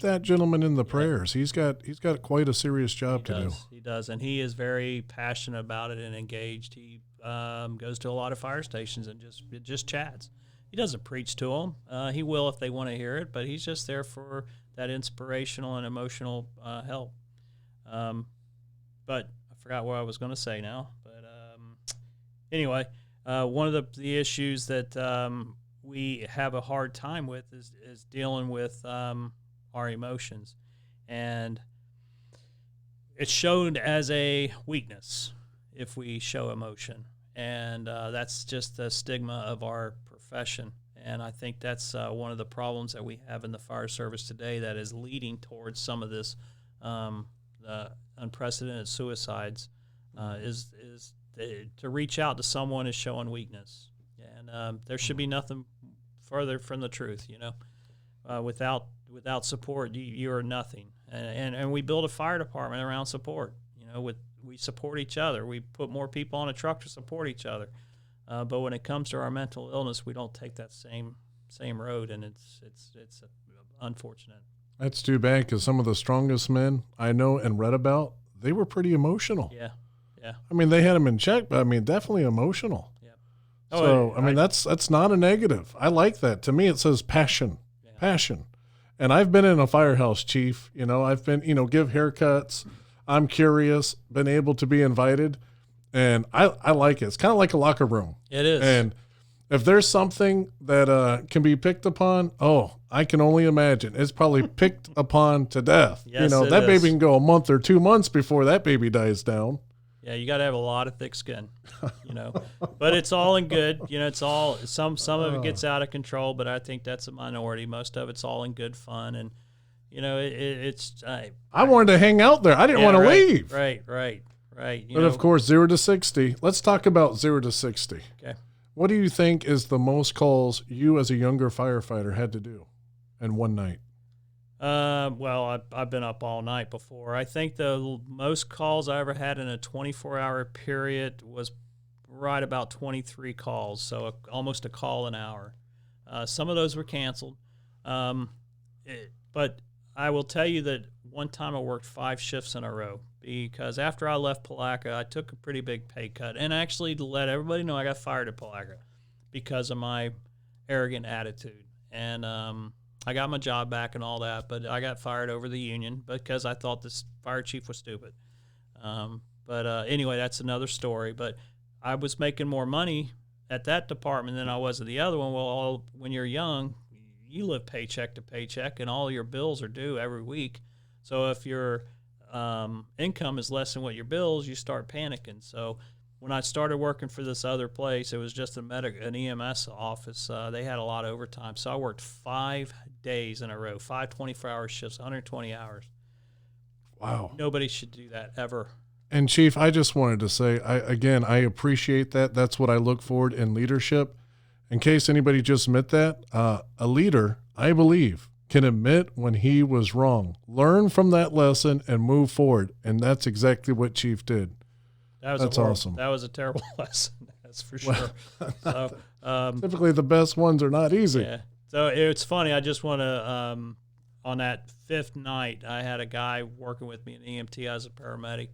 that gentleman in the prayers. He's got quite a serious job to do. He does, and he is very passionate about it and engaged. He goes to a lot of fire stations and just chats. He doesn't preach to them. He will if they want to hear it, but he's just there for that inspirational and emotional help. But I forgot what I was going to say now. But anyway, one of the issues that we have a hard time with is dealing with our emotions. And it's shown as a weakness if we show emotion. And that's just the stigma of our profession. And I think that's one of the problems that we have in the fire service today that is leading towards some of this unprecedented suicides is to reach out to someone is showing weakness. And there should be nothing further from the truth, without support, you are nothing. And we build a fire department around support. We support each other. We put more people on a truck to support each other. But when it comes to our mental illness, we don't take that same road, and it's unfortunate. That's too bad, because some of the strongest men I know and read about, they were pretty emotional. Yeah. I mean, they had them in check, but I mean, definitely emotional. Yeah. So I mean, that's not a negative. I like that. To me, it says passion. And I've been in a firehouse, Chief. I've been, give haircuts. I'm curious, been able to be invited, and I like it. It's kind of like a locker room. It is. And if there's something that can be picked upon, I can only imagine. It's probably picked upon to death. Yes, that baby can go a month or 2 months before that baby dies down. Yeah, you got to have a lot of thick skin, But it's all in good. It's all some of it gets out of control, but I think that's a minority. Most of it's all in good fun, and it's. I wanted to hang out there. I didn't want to leave. Right. But of course, 0 to 60. Let's talk about 0 to 60. Okay. What do you think is the most calls you as a younger firefighter had to do in one night? Well, I've been up all night before. I think the most calls I ever had in a 24-hour period was right about 23 calls, so almost a call an hour. Some of those were canceled. But I will tell you that one time I worked 5 shifts in a row because after I left Palatka, I took a pretty big pay cut and actually to let everybody know I got fired at Palatka because of my arrogant attitude. And I got my job back and all that, but I got fired over the union because I thought this fire chief was stupid. But anyway, that's another story. But I was making more money at that department than I was at the other one. Well, when you're young, you live paycheck to paycheck, and all your bills are due every week. So if your income is less than what your bills, you start panicking. So when I started working for this other place, it was just an EMS office. They had a lot of overtime. So I worked 5 days in a row, 5 24-hour shifts, 120 hours. Wow. Nobody should do that ever. And Chief, I just wanted to say, I appreciate that. That's what I look for in leadership. In case anybody just admit that, a leader, I believe, can admit when he was wrong, learn from that lesson and move forward. And that's exactly what Chief did. That's awesome. That was a terrible lesson. That's for sure. So, typically the best ones are not easy. Yeah. So it's funny. I just want to, on that 5th night, I had a guy working with me in EMT as a paramedic.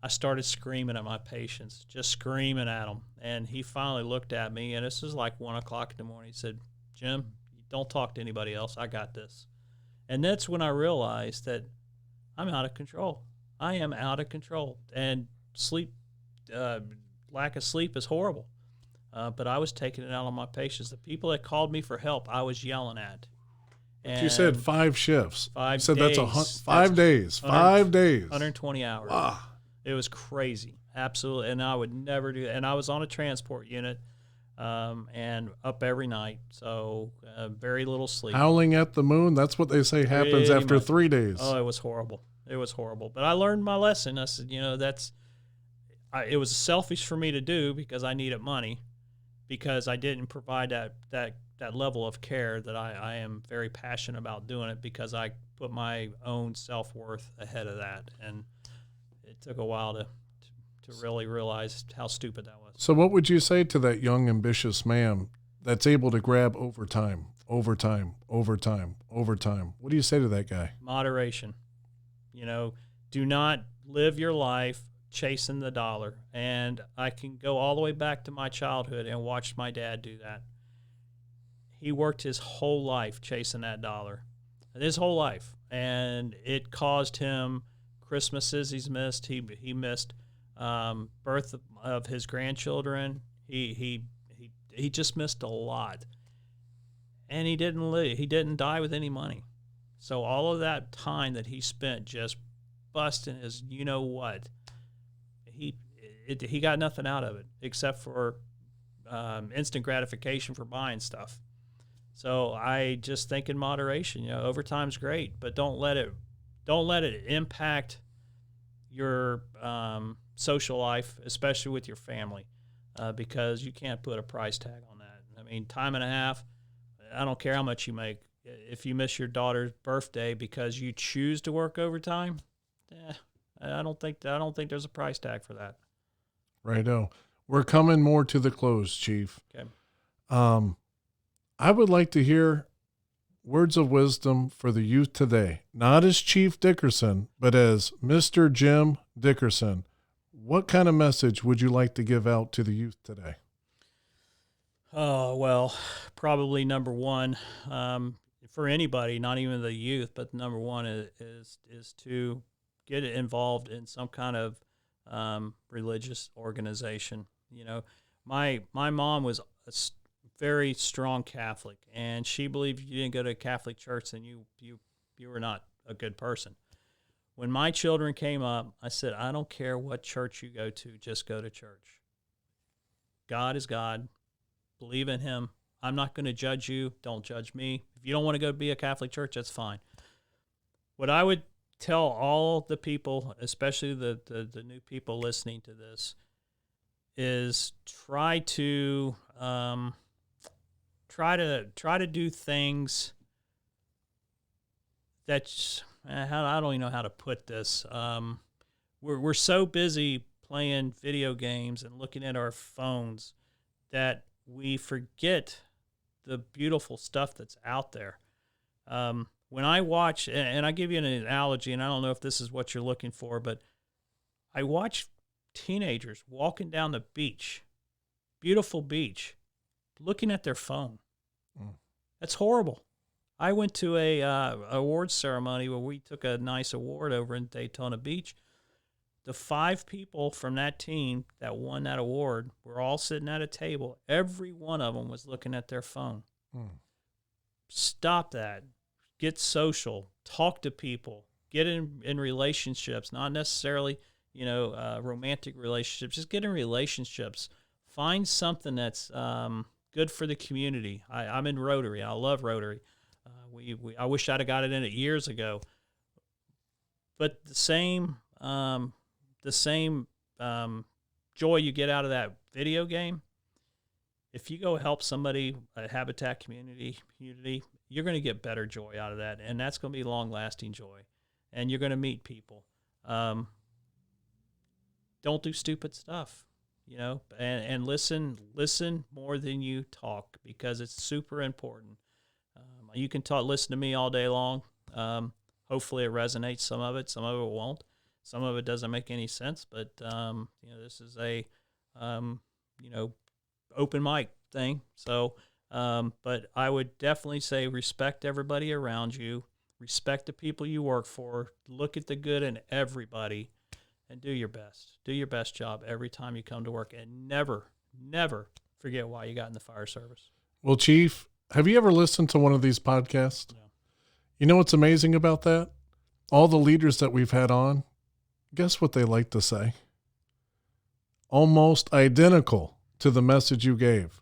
I started screaming at my patients, just screaming at them. And he finally looked at me, and this was like 1 o'clock in the morning. He said, "Jim, don't talk to anybody else. I got this." And that's when I realized that I'm out of control. I am out of control. And lack of sleep is horrible. But I was taking it out on my patients. The people that called me for help, I was yelling at. And you said 5 shifts. 5 you said days. That's 5 days. 5 days. 120 hours. Wow. It was crazy. Absolutely. And I would never do that. And I was on a transport unit and up every night. So very little sleep. Howling at the moon. That's what they say happens after 3 days. Oh, it was horrible. It was horrible. But I learned my lesson. I said, it was selfish for me to do because I needed money, because I didn't provide that level of care that I am very passionate about doing it, because I put my own self-worth ahead of that. And it took a while to really realize how stupid that was. So what would you say to that young, ambitious man that's able to grab overtime? What do you say to that guy? Moderation. Do not live your life chasing the dollar. And I can go all the way back to my childhood and watch my dad do that. he worked his whole life chasing that dollar, his whole life, and it caused him Christmases he's missed. He missed birth of his grandchildren. He just missed a lot, and he didn't live. He didn't die with any money. So all of that time that he spent just busting his, you know what, he got nothing out of it except for instant gratification for buying stuff. So I just think in moderation. You know, overtime's great, but don't let it impact your social life, especially with your family, because you can't put a price tag on that. I mean, time and a half. I don't care how much you make. If you miss your daughter's birthday because you choose to work overtime, I don't think there's a price tag for that. Righto. We're coming more to the close, Chief. Okay. I would like to hear words of wisdom for the youth today, not as Chief Dickerson, but as Mr. Jim Dickerson. What kind of message would you like to give out to the youth today? Oh, well, probably number one, for anybody, not even the youth, but number one is to get involved in some kind of religious organization. You know, my mom was a very strong Catholic, and she believed you didn't go to a Catholic church, then you were not a good person. When my children came up, I said, I don't care what church you go to, just go to church. God is God. Believe in him. I'm not going to judge you. Don't judge me. If you don't want to go be a Catholic church, that's fine. What I would tell all the people, especially the new people listening to this, is try to do things that I don't even know how to put this. We're so busy playing video games and looking at our phones that we forget the beautiful stuff that's out there. When I watch, and I give you an analogy, and I don't know if this is what you're looking for, but I watch teenagers walking down the beach, beautiful beach, looking at their phone. That's horrible. I went to a awards ceremony where we took a nice award over in Daytona Beach. The 5 people from that team that won that award were all sitting at a table. Every one of them was looking at their phone. Stop that. Get social. Talk to people. Get in relationships, not necessarily, romantic relationships. Just get in relationships. Find something that's good for the community. I'm in Rotary. I love Rotary. I wish I'd have got it in it years ago. But the same joy you get out of that video game, if you go help somebody, a habitat community, you're going to get better joy out of that, and that's going to be long-lasting joy. And you're going to meet people. Don't do stupid stuff, and listen more than you talk, because it's super important. You can listen to me all day long. Hopefully it resonates, some of it won't. Some of it doesn't make any sense, but this is a open mic thing. So, but I would definitely say respect everybody around you, respect the people you work for, look at the good in everybody, and do your best. Do your best job every time you come to work, and never forget why you got in the fire service. Well, Chief, have you ever listened to one of these podcasts? No. You know what's amazing about that? All the leaders that we've had on, guess what they like to say? Almost identical to the message you gave.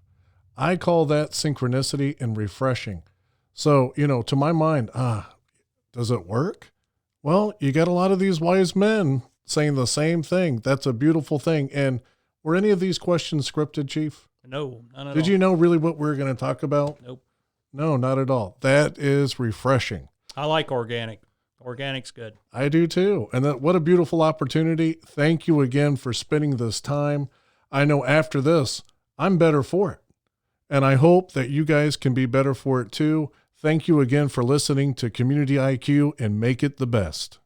I call that synchronicity and refreshing. So, to my mind, does it work? Well, you got a lot of these wise men saying the same thing. That's a beautiful thing. And were any of these questions scripted, Chief? No, none at all. Did you know really what we're going to talk about? Nope. No, not at all. That is refreshing. I like organic. Organic's good. I do too. And what a beautiful opportunity. Thank you again for spending this time. I know after this, I'm better for it. And I hope that you guys can be better for it too. Thank you again for listening to Community IQ, and make it the best.